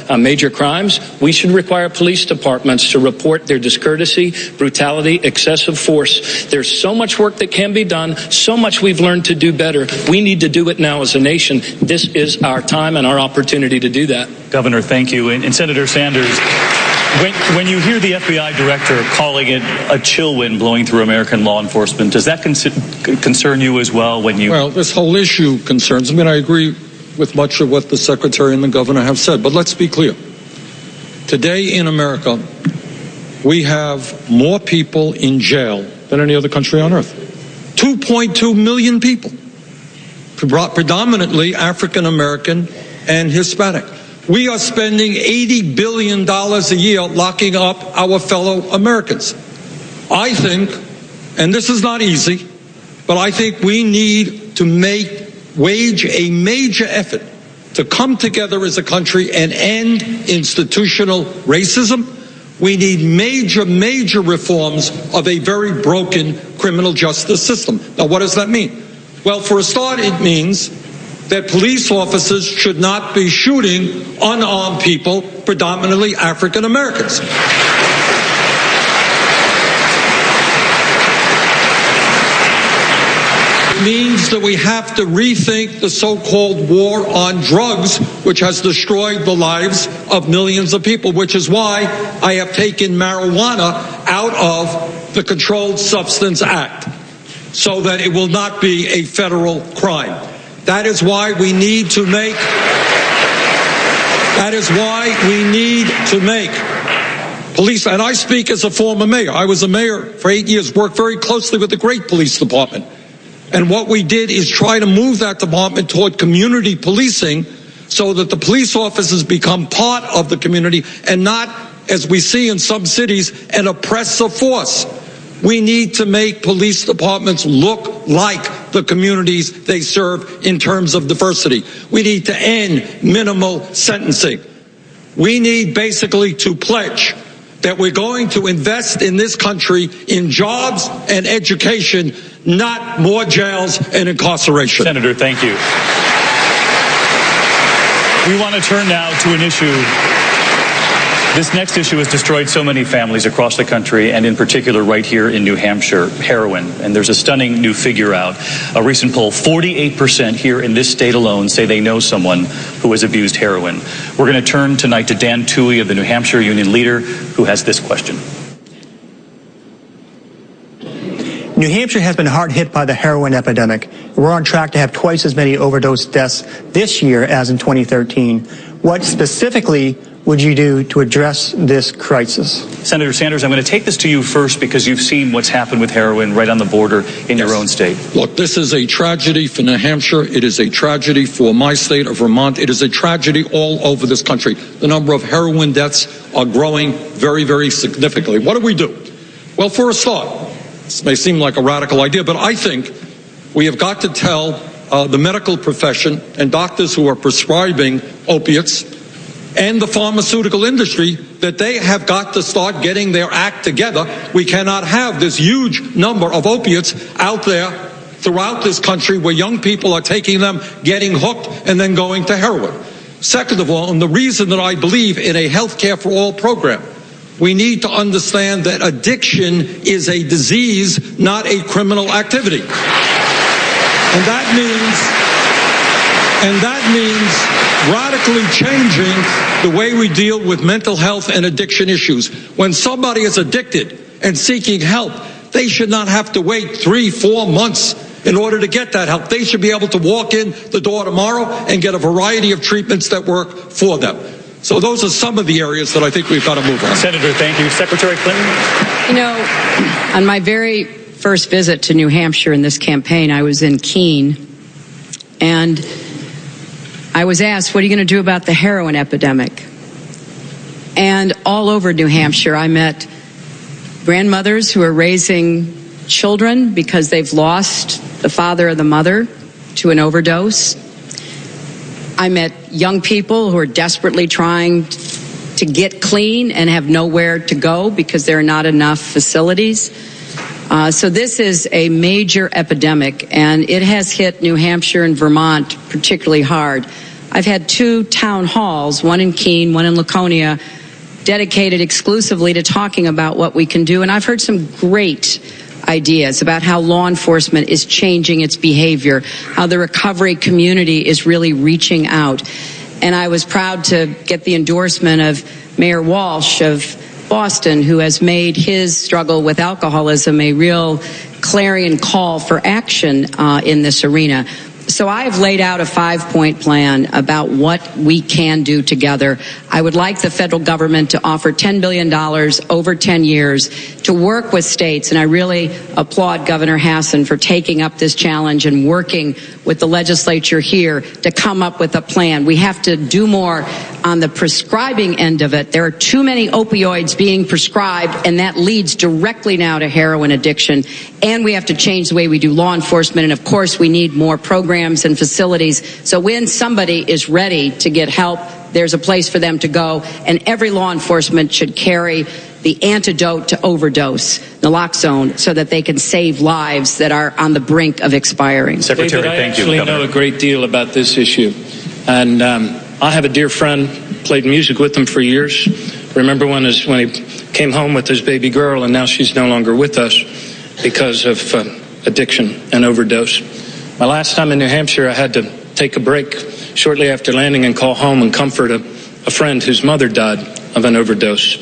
major crimes, we should require police departments to report their discourtesy, brutality, excessive force. There's so much work that can be done, so much we've learned to do better. We need to do it now as a nation. This is our time and our opportunity to do that. Governor, thank you. And Senator Sanders, when you hear the FBI director calling it a chill wind blowing through American law enforcement, does that concern you as well? Well, this whole issue concerns me, and I agree with much of what the Secretary and the Governor have said. But let's be clear. Today in America, we have more people in jail than any other country on earth. 2.2 million people, predominantly African American and Hispanic. We are spending $80 billion a year locking up our fellow Americans. I think, and this is not easy, but I think we need to wage a major effort to come together as a country and end institutional racism. We need major reforms of a very broken criminal justice system. Now, what does that mean? Well, for a start, it means that police officers should not be shooting unarmed people, predominantly African Americans. It means that we have to rethink the so-called war on drugs, which has destroyed the lives of millions of people, which is why I have taken marijuana out of the Controlled Substance Act, so that it will not be a federal crime. That is why we need to make police, and I speak as a former mayor. I was a mayor for 8 years, worked very closely with the great police department. And what we did is try to move that department toward community policing so that the police officers become part of the community and not, as we see in some cities, an oppressive force. We need to make police departments look like the communities they serve in terms of diversity. We need to end minimal sentencing. We need basically to pledge that we're going to invest in this country in jobs and education, not more jails and incarceration. Senator, thank you. We want to turn now to an issue. This next issue has destroyed so many families across the country, and in particular right here in New Hampshire, heroin. And there's a stunning new figure out. A recent poll, 48% here in this state alone say they know someone who has abused heroin. We're going to turn tonight to Dan Toohey of the New Hampshire Union Leader, who has this question. New Hampshire has been hard hit by the heroin epidemic. We're on track to have twice as many overdose deaths this year as in 2013. What specifically would you do to address this crisis? Senator Sanders, I'm going to take this to you first because you've seen what's happened with heroin right on the border in your own state. Look, this is a tragedy for New Hampshire. It is a tragedy for my state of Vermont. It is a tragedy all over this country. The number of heroin deaths are growing very significantly. What do we do? Well, for a start, this may seem like a radical idea, but I think we have got to tell the medical profession and doctors who are prescribing opiates and the pharmaceutical industry that they have got to start getting their act together. We cannot have this huge number of opiates out there throughout this country where young people are taking them, getting hooked, and then going to heroin. Second of all, and the reason that I believe in a health care for all program, we need to understand that addiction is a disease, not a criminal activity. And that means radically changing the way we deal with mental health and addiction issues. When somebody is addicted and seeking help, they should not have to wait 3-4 months in order to get that help. They should be able to walk in the door tomorrow and get a variety of treatments that work for them. So those are some of the areas that I think we've got to move on. Senator, thank you. Secretary Clinton? You know, on my very first visit to New Hampshire in this campaign, I was in Keene, and I was asked, what are you going to do about the heroin epidemic? And all over New Hampshire, I met grandmothers who are raising children because they've lost the father or the mother to an overdose. I met young people who are desperately trying to get clean and have nowhere to go because there are not enough facilities. So this is a major epidemic, and it has hit New Hampshire and Vermont particularly hard. I've had 2 town halls, one in Keene, one in Laconia, dedicated exclusively to talking about what we can do, and I've heard some great ideas about how law enforcement is changing its behavior, how the recovery community is really reaching out. And I was proud to get the endorsement of Mayor Walsh of Boston, who has made his struggle with alcoholism a real clarion call for action in this arena. So I have laid out a 5-point plan about what we can do together. I would like the federal government to offer $10 billion over 10 years to work with states, and I really applaud Governor Hassan for taking up this challenge and working with the legislature here to come up with a plan. We have to do more on the prescribing end of it. There are too many opioids being prescribed, and that leads directly now to heroin addiction. And we have to change the way we do law enforcement, and of course we need more programs and facilities. So when somebody is ready to get help, there's a place for them to go, and every law enforcement should carry the antidote to overdose, naloxone, so that they can save lives that are on the brink of expiring. Secretary, David, thank you. I actually know a great deal about this issue, and I have a dear friend, played music with him for years. Remember when he came home with his baby girl, and now she's no longer with us because of addiction and overdose. My last time in New Hampshire, I had to take a break shortly after landing and call home and comfort a friend whose mother died of an overdose.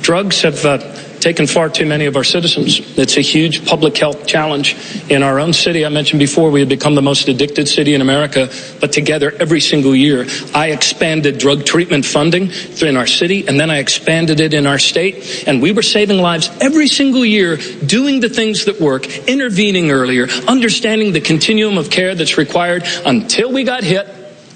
Drugs have taken far too many of our citizens. It's a huge public health challenge in our own city. I mentioned before we had become the most addicted city in America, but together every single year I expanded drug treatment funding in our city, and then I expanded it in our state, and we were saving lives every single year, doing the things that work, intervening earlier, understanding the continuum of care that's required until we got hit,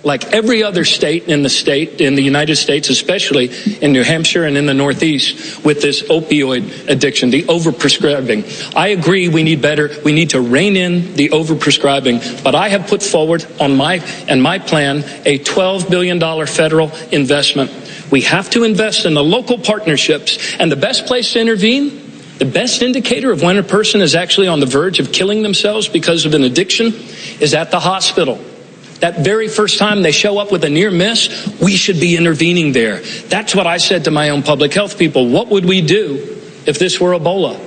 like every other state, in the United States, especially in New Hampshire and in the Northeast, with this opioid addiction, the overprescribing. I agree we need better. We need to rein in the overprescribing. But I have put forward on my plan a $12 billion federal investment. We have to invest in the local partnerships. And the best place to intervene, the best indicator of when a person is actually on the verge of killing themselves because of an addiction, is at the hospital. That very first time they show up with a near miss, we should be intervening there. That's what I said to my own public health people. What would we do if this were Ebola?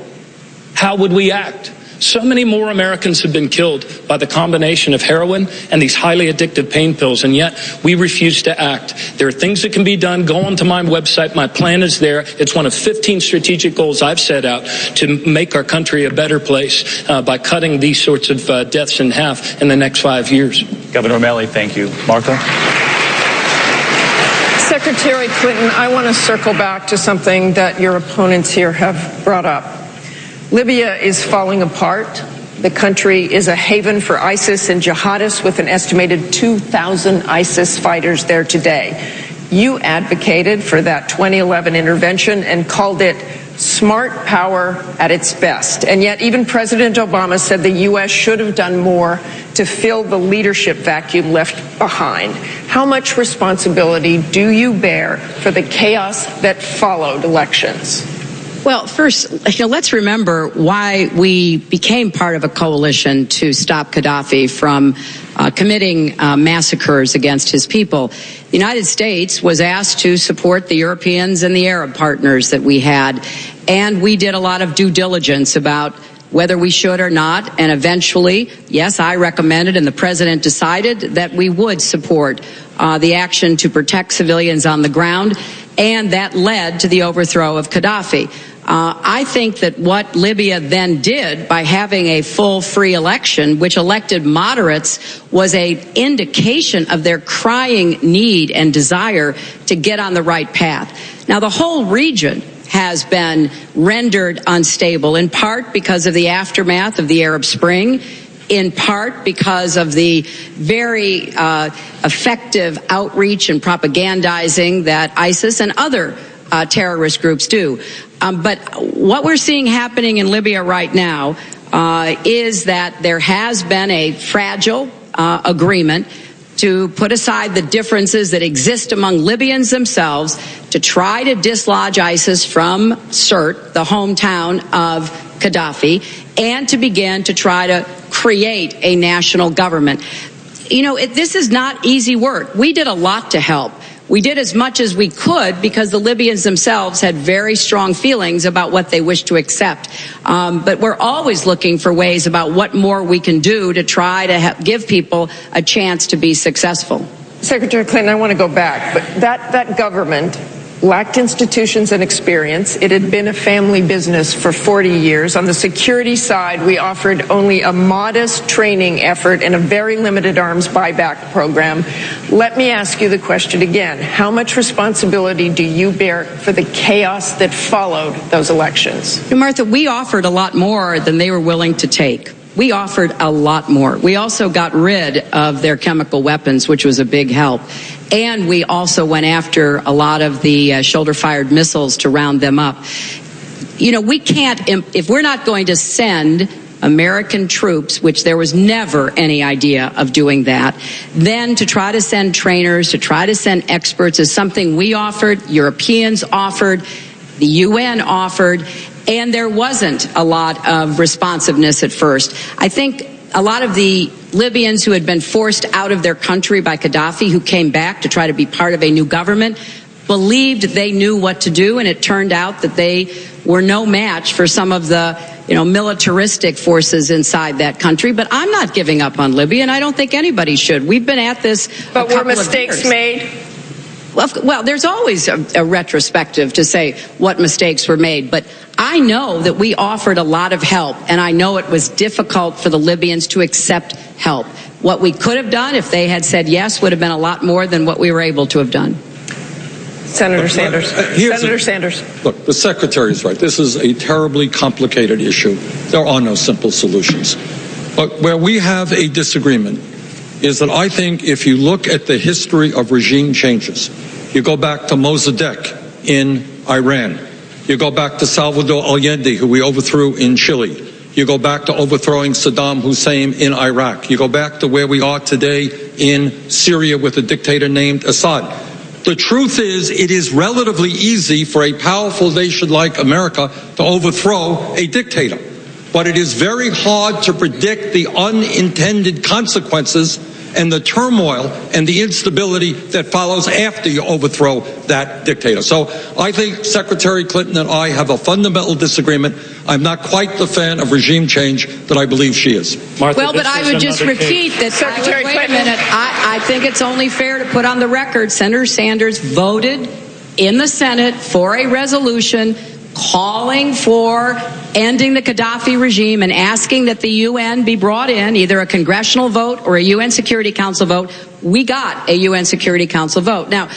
How would we act? So many more Americans have been killed by the combination of heroin and these highly addictive pain pills, and yet we refuse to act. There are things that can be done. Go onto my website. My plan is there. It's one of 15 strategic goals I've set out to make our country a better place by cutting these sorts of deaths in half in the next 5 years. Governor O'Malley, thank you. Martha? Secretary Clinton, I want to circle back to something that your opponents here have brought up. Libya is falling apart. The country is a haven for ISIS and jihadists, with an estimated 2,000 ISIS fighters there today. You advocated for that 2011 intervention and called it smart power at its best. And yet even President Obama said the U.S. should have done more to fill the leadership vacuum left behind. How much responsibility do you bear for the chaos that followed elections? Well, first, let's remember why we became part of a coalition to stop Gaddafi from committing massacres against his people. The United States was asked to support the Europeans and the Arab partners that we had, and we did a lot of due diligence about whether we should or not, and eventually, yes, I recommended and the president decided that we would support the action to protect civilians on the ground, and that led to the overthrow of Gaddafi. I think that what Libya then did by having a full, free election, which elected moderates, was an indication of their crying need and desire to get on the right path. Now, the whole region has been rendered unstable, in part because of the aftermath of the Arab Spring, in part because of the very effective outreach and propagandizing that ISIS and other terrorist groups do. But what we're seeing happening in Libya right now is that there has been a fragile agreement to put aside the differences that exist among Libyans themselves to try to dislodge ISIS from Sirte, the hometown of Gaddafi, and to begin to try to create a national government. You know, this is not easy work. We did a lot to help. We did as much as we could because the Libyans themselves had very strong feelings about what they wished to accept. But we're always looking for ways about what more we can do to try to give people a chance to be successful. Secretary Clinton, I want to go back, but that government lacked institutions and experience. It had been a family business for 40 years. On the security side, we offered only a modest training effort and a very limited arms buyback program. Let me ask you the question again. How much responsibility do you bear for the chaos that followed those elections? Martha, we offered a lot more than they were willing to take. We offered a lot more. We also got rid of their chemical weapons, which was a big help. And we also went after a lot of the shoulder-fired missiles to round them up. You know, we can't, if we're not going to send American troops, which there was never any idea of doing that, then to try to send trainers, to try to send experts is something we offered, Europeans offered, the UN offered, and there wasn't a lot of responsiveness at first. I think a lot of the Libyans who had been forced out of their country by Gaddafi, who came back to try to be part of a new government, believed they knew what to do, and it turned out that they were no match for some of the, militaristic forces inside that country. But I'm not giving up on Libya, and I don't think anybody should. We've been at this But were mistakes made? Well, there's always a retrospective to say what mistakes were made, but I know that we offered a lot of help, and I know it was difficult for the Libyans to accept help. What we could have done if they had said yes would have been a lot more than what we were able to have done. Senator Sanders. Senator Sanders. Look, the Secretary is right. This is a terribly complicated issue. There are no simple solutions. But where we have a disagreement is that I think if you look at the history of regime changes, you go back to Mossadegh in Iran, you go back to Salvador Allende, who we overthrew in Chile, you go back to overthrowing Saddam Hussein in Iraq, you go back to where we are today in Syria with a dictator named Assad. The truth is, it is relatively easy for a powerful nation like America to overthrow a dictator. But it is very hard to predict the unintended consequences and the turmoil and the instability that follows after you overthrow that dictator. So I think Secretary Clinton and I have a fundamental disagreement. I'm not quite the fan of regime change that I believe she is. Martha, well, but I would just repeat that, Secretary wait Clinton. a minute, I think it's only fair to put on the record, Senator Sanders voted in the Senate for a resolution calling for ending the Gaddafi regime and asking that the UN be brought in, either a congressional vote or a UN Security Council vote. We got a UN Security Council vote. Now,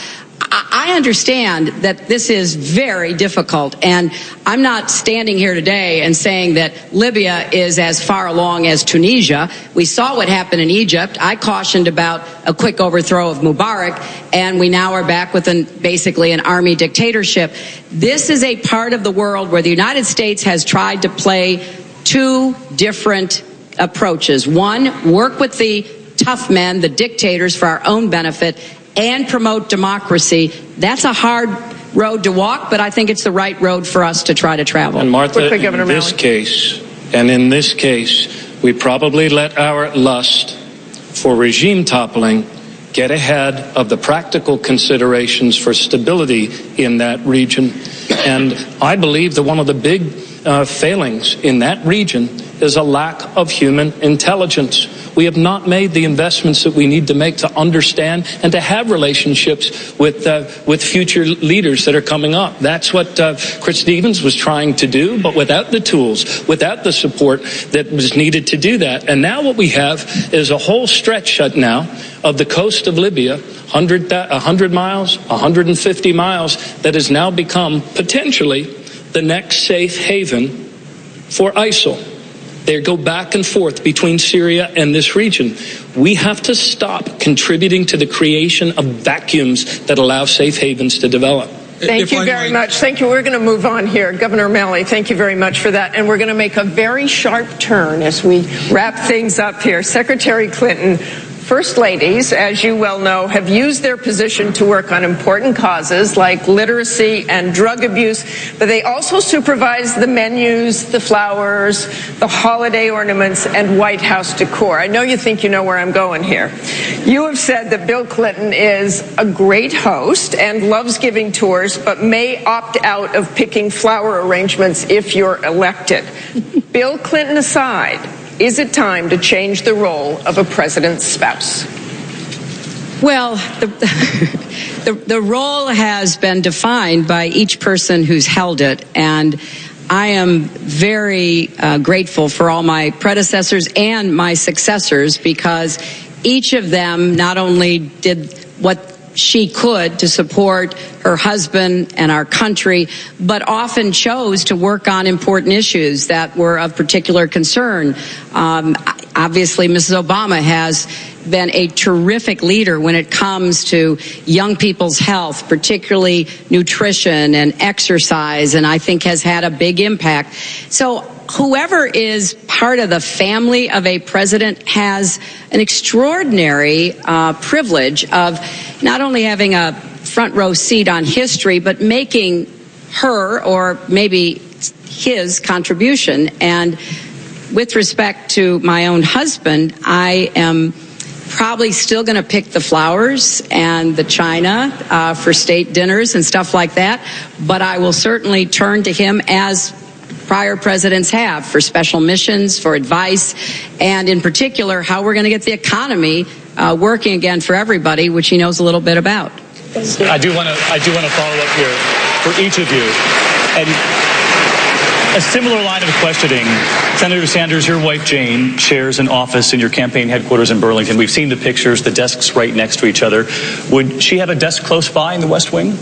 I understand that this is very difficult, and I'm not standing here today and saying that Libya is as far along as Tunisia. We saw what happened in Egypt. I cautioned about a quick overthrow of Mubarak, and we now are back with basically an army dictatorship. This is a part of the world where the United States has tried to play two different approaches. One, work with the tough men, the dictators, for our own benefit, and promote democracy. That's a hard road to walk, but I think it's the right road for us to try to travel. And Martha, Quickly, Governor in this case, we probably let our lust for regime toppling get ahead of the practical considerations for stability in that region. And I believe that one of the big failings in that region is a lack of human intelligence. We have not made the investments that we need to make to understand and to have relationships with future leaders that are coming up. That's what Chris Stevens was trying to do, but without the tools, without the support that was needed to do that. And now what we have is a whole stretch now of the coast of Libya, 100 miles, 150 miles, that has now become potentially the next safe haven for ISIL. They go back and forth between Syria and this region. We have to stop contributing to the creation of vacuums that allow safe havens to develop. Thank you very much. Thank you. We're going to move on here. Governor O'Malley, thank you very much for that. And we're going to make a very sharp turn as we wrap things up here. Secretary Clinton, First ladies, as you well know, have used their position to work on important causes like literacy and drug abuse, but they also supervise the menus, the flowers, the holiday ornaments, and White House decor. I know you think you know where I'm going here. You have said that Bill Clinton is a great host and loves giving tours, but may opt out of picking flower arrangements if you're elected. Bill Clinton aside, is it time to change the role of a president's spouse? Well, the role has been defined by each person who's held it, and I am very grateful for all my predecessors and my successors, because each of them not only did what she could to support her husband and our country, but often chose to work on important issues that were of particular concern. Obviously, Mrs. Obama has been a terrific leader when it comes to young people's health, particularly nutrition and exercise, and I think has had a big impact. So whoever is part of the family of a president has an extraordinary privilege of not only having a front row seat on history, but making her or maybe his contribution. And with respect to my own husband, I am probably still going to pick the flowers and the china for state dinners and stuff like that, but I will certainly turn to him, as prior presidents have, for special missions, for advice, and in particular how we're going to get the economy working again for everybody, which he knows a little bit about. I do want to follow up here for each of you, and a similar line of questioning. Senator Sanders, your wife Jane shares an office in your campaign headquarters in Burlington. We've seen the pictures, the desks right next to each other. Would she have a desk close by in the West Wing?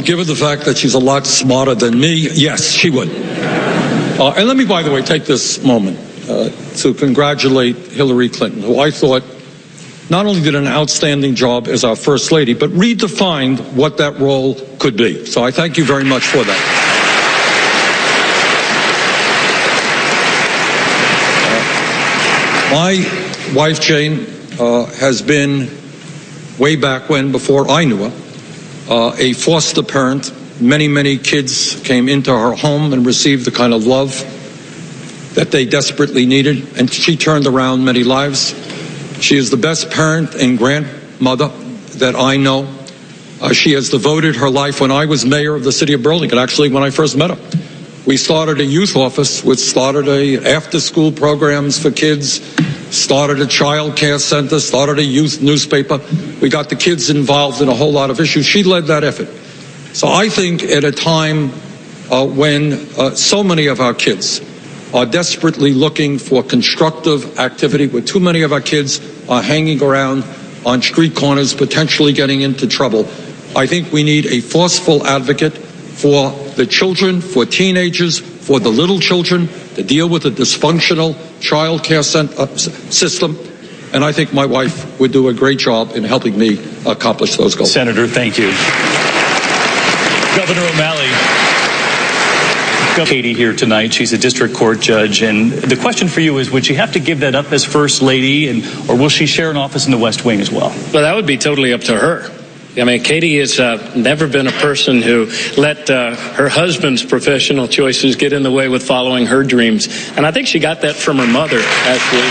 Given the fact that she's a lot smarter than me, yes, she would. And let me, by the way, take this moment to congratulate Hillary Clinton, who I thought not only did an outstanding job as our First Lady, but redefined what that role could be. So I thank you very much for that. My wife, Jane, has been, way back when, before I knew her, a foster parent. Many kids came into her home and received the kind of love that they desperately needed, and she turned around many lives. She is the best parent and grandmother that I know. She has devoted her life. When I was mayor of the city of Burlington, actually when I first met her, we started a youth office, which started after-school programs for kids, started a child care center, started a youth newspaper. We got the kids involved in a whole lot of issues. She led that effort. So I think at a time when so many of our kids are desperately looking for constructive activity, where too many of our kids are hanging around on street corners, potentially getting into trouble, I think we need a forceful advocate for the children, for teenagers, for the little children, to deal with the dysfunctional child care system. And I think my wife would do a great job in helping me accomplish those goals. Senator, thank you. Governor O'Malley. Katie here tonight. She's a district court judge. And the question for you is, would she have to give that up as First Lady, or will she share an office in the West Wing as well? Well, that would be totally up to her. I mean, Katie has never been a person who let her husband's professional choices get in the way with following her dreams. And I think she got that from her mother, actually.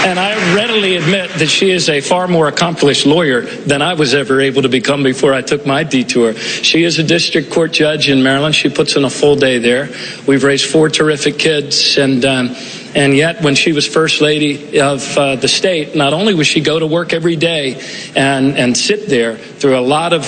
And I readily admit that she is a far more accomplished lawyer than I was ever able to become before I took my detour. She is a district court judge in Maryland. She puts in a full day there. We've raised 4 terrific kids, and yet when she was first lady of the state, not only would she go to work every day and sit there through a lot of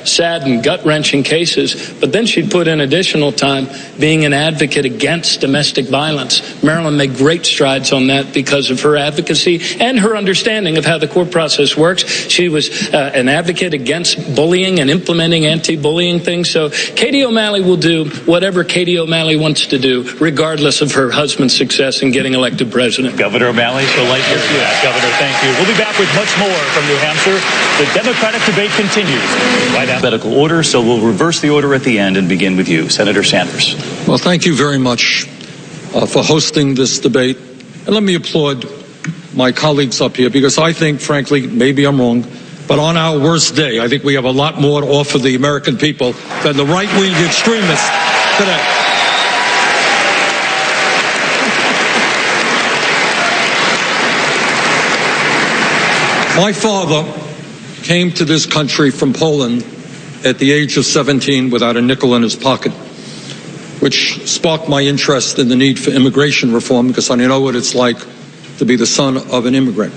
sad and gut-wrenching cases, but then she'd put in additional time being an advocate against domestic violence. Maryland made great strides on that because of her advocacy and her understanding of how the court process works. She was an advocate against bullying and implementing anti-bullying things. So Katie O'Malley will do whatever Katie O'Malley wants to do, regardless of her husband's success in getting elected president. Governor O'Malley, so light years for that. Governor, thank you. We'll be back with much more from New Hampshire. The Democratic debate continues right after alphabetical order, so we'll reverse the order at the end and begin with you, Senator Sanders. Well, thank you very much for hosting this debate. And let me applaud my colleagues up here, because I think, frankly, maybe I'm wrong, but on our worst day, I think we have a lot more to offer the American people than the right-wing extremists today. My father came to this country from Poland at the age of 17 without a nickel in his pocket, which sparked my interest in the need for immigration reform, because I know what it's like to be the son of an immigrant.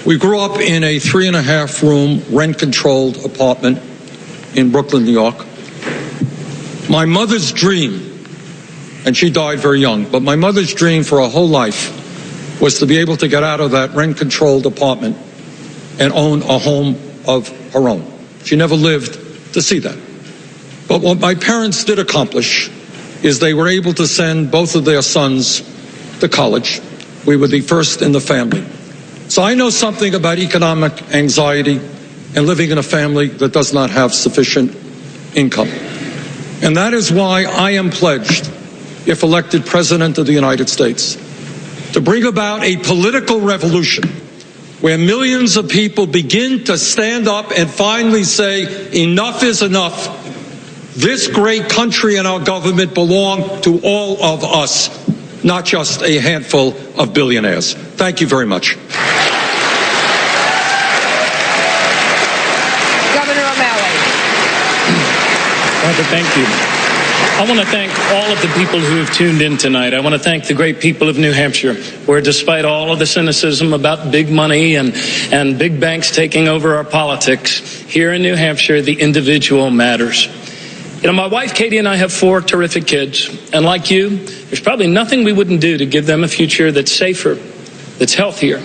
We grew up in a 3.5-room rent-controlled apartment in Brooklyn, New York. My mother's dream, and she died very young, but my mother's dream for her whole life was to be able to get out of that rent-controlled apartment and own a home of her own. She never lived to see that. But what my parents did accomplish is they were able to send both of their sons to college. We were the first in the family. So I know something about economic anxiety and living in a family that does not have sufficient income. And that is why I am pledged, if elected President of the United States, to bring about a political revolution where millions of people begin to stand up and finally say, enough is enough. This great country and our government belong to all of us, not just a handful of billionaires. Thank you very much. Governor O'Malley. Barbara, thank you. I want to thank all of the people who have tuned in tonight. I want to thank the great people of New Hampshire, where despite all of the cynicism about big money and big banks taking over our politics, here in New Hampshire, the individual matters. You know, my wife, Katie, and I have 4 terrific kids. And like you, there's probably nothing we wouldn't do to give them a future that's safer, that's healthier,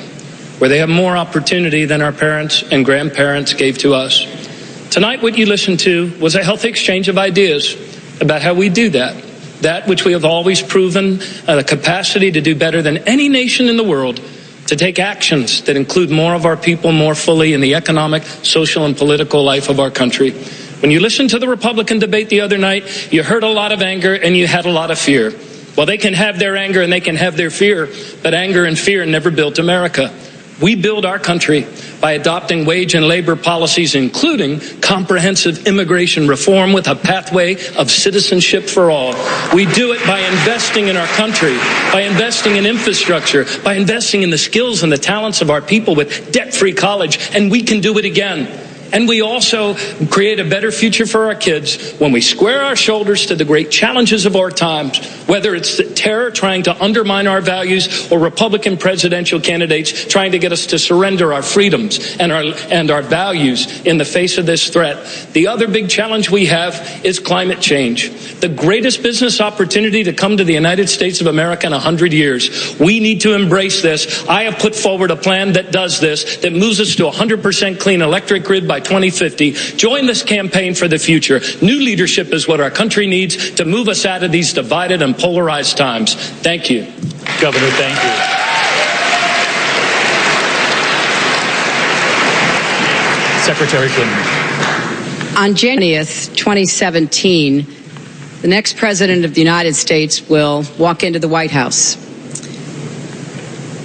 where they have more opportunity than our parents and grandparents gave to us. Tonight, what you listened to was a healthy exchange of ideas about how we do that which we have always proven the capacity to do better than any nation in the world, to take actions that include more of our people more fully in the economic, social, and political life of our country. When you listened to the Republican debate the other night, you heard a lot of anger and you had a lot of fear. Well, they can have their anger and they can have their fear, but anger and fear never built America. We build our country by adopting wage and labor policies, including comprehensive immigration reform with a pathway of citizenship for all. We do it by investing in our country, by investing in infrastructure, by investing in the skills and the talents of our people with debt-free college, and we can do it again. And we also create a better future for our kids when we square our shoulders to the great challenges of our times, whether it's the terror trying to undermine our values or Republican presidential candidates trying to get us to surrender our freedoms and our values in the face of this threat. The other big challenge we have is climate change, the greatest business opportunity to come to the United States of America in 100 years. We need to embrace this. I have put forward a plan that does this, that moves us to 100% clean electric grid by 2050. Join this campaign for the future. New leadership is what our country needs to move us out of these divided and polarized times. Thank you. Governor, thank you. Secretary Clinton. On January 2017, the next president of the United States will walk into the White House.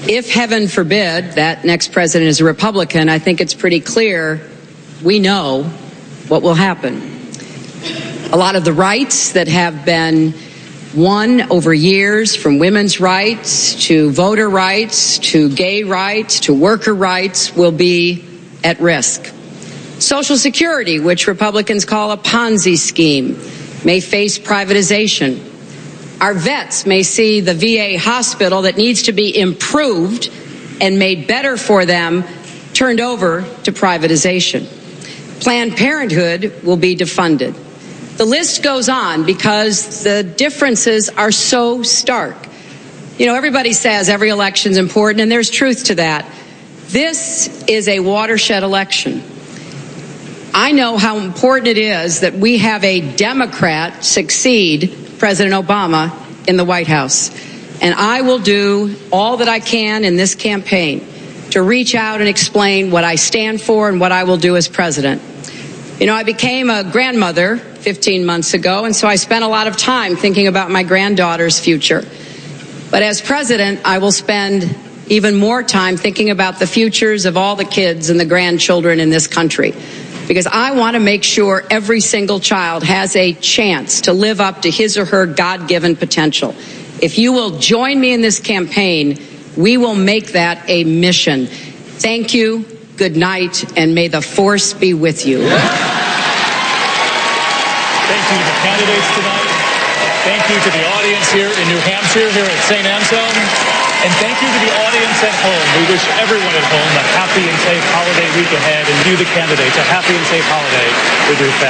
If, heaven forbid, that next president is a Republican, I think it's pretty clear we know what will happen. A lot of the rights that have been won over years, from women's rights to voter rights to gay rights to worker rights, will be at risk. Social Security, which Republicans call a Ponzi scheme, may face privatization. Our vets may see the VA hospital that needs to be improved and made better for them turned over to privatization. Planned Parenthood will be defunded. The list goes on because the differences are so stark. You know, everybody says every election's important, and there's truth to that. This is a watershed election. I know how important it is that we have a Democrat succeed President Obama in the White House. And I will do all that I can in this campaign to reach out and explain what I stand for and what I will do as president. You know, I became a grandmother 15 months ago, and so I spent a lot of time thinking about my granddaughter's future. But as president, I will spend even more time thinking about the futures of all the kids and the grandchildren in this country, because I want to make sure every single child has a chance to live up to his or her God-given potential. If you will join me in this campaign, we will make that a mission. Thank you, good night, and may the force be with you. Thank you to the candidates tonight. Thank you to the audience here in New Hampshire, here at St. Anselm. And thank you to the audience at home. We wish everyone at home a happy and safe holiday week ahead, and you, the candidates, a happy and safe holiday with your family.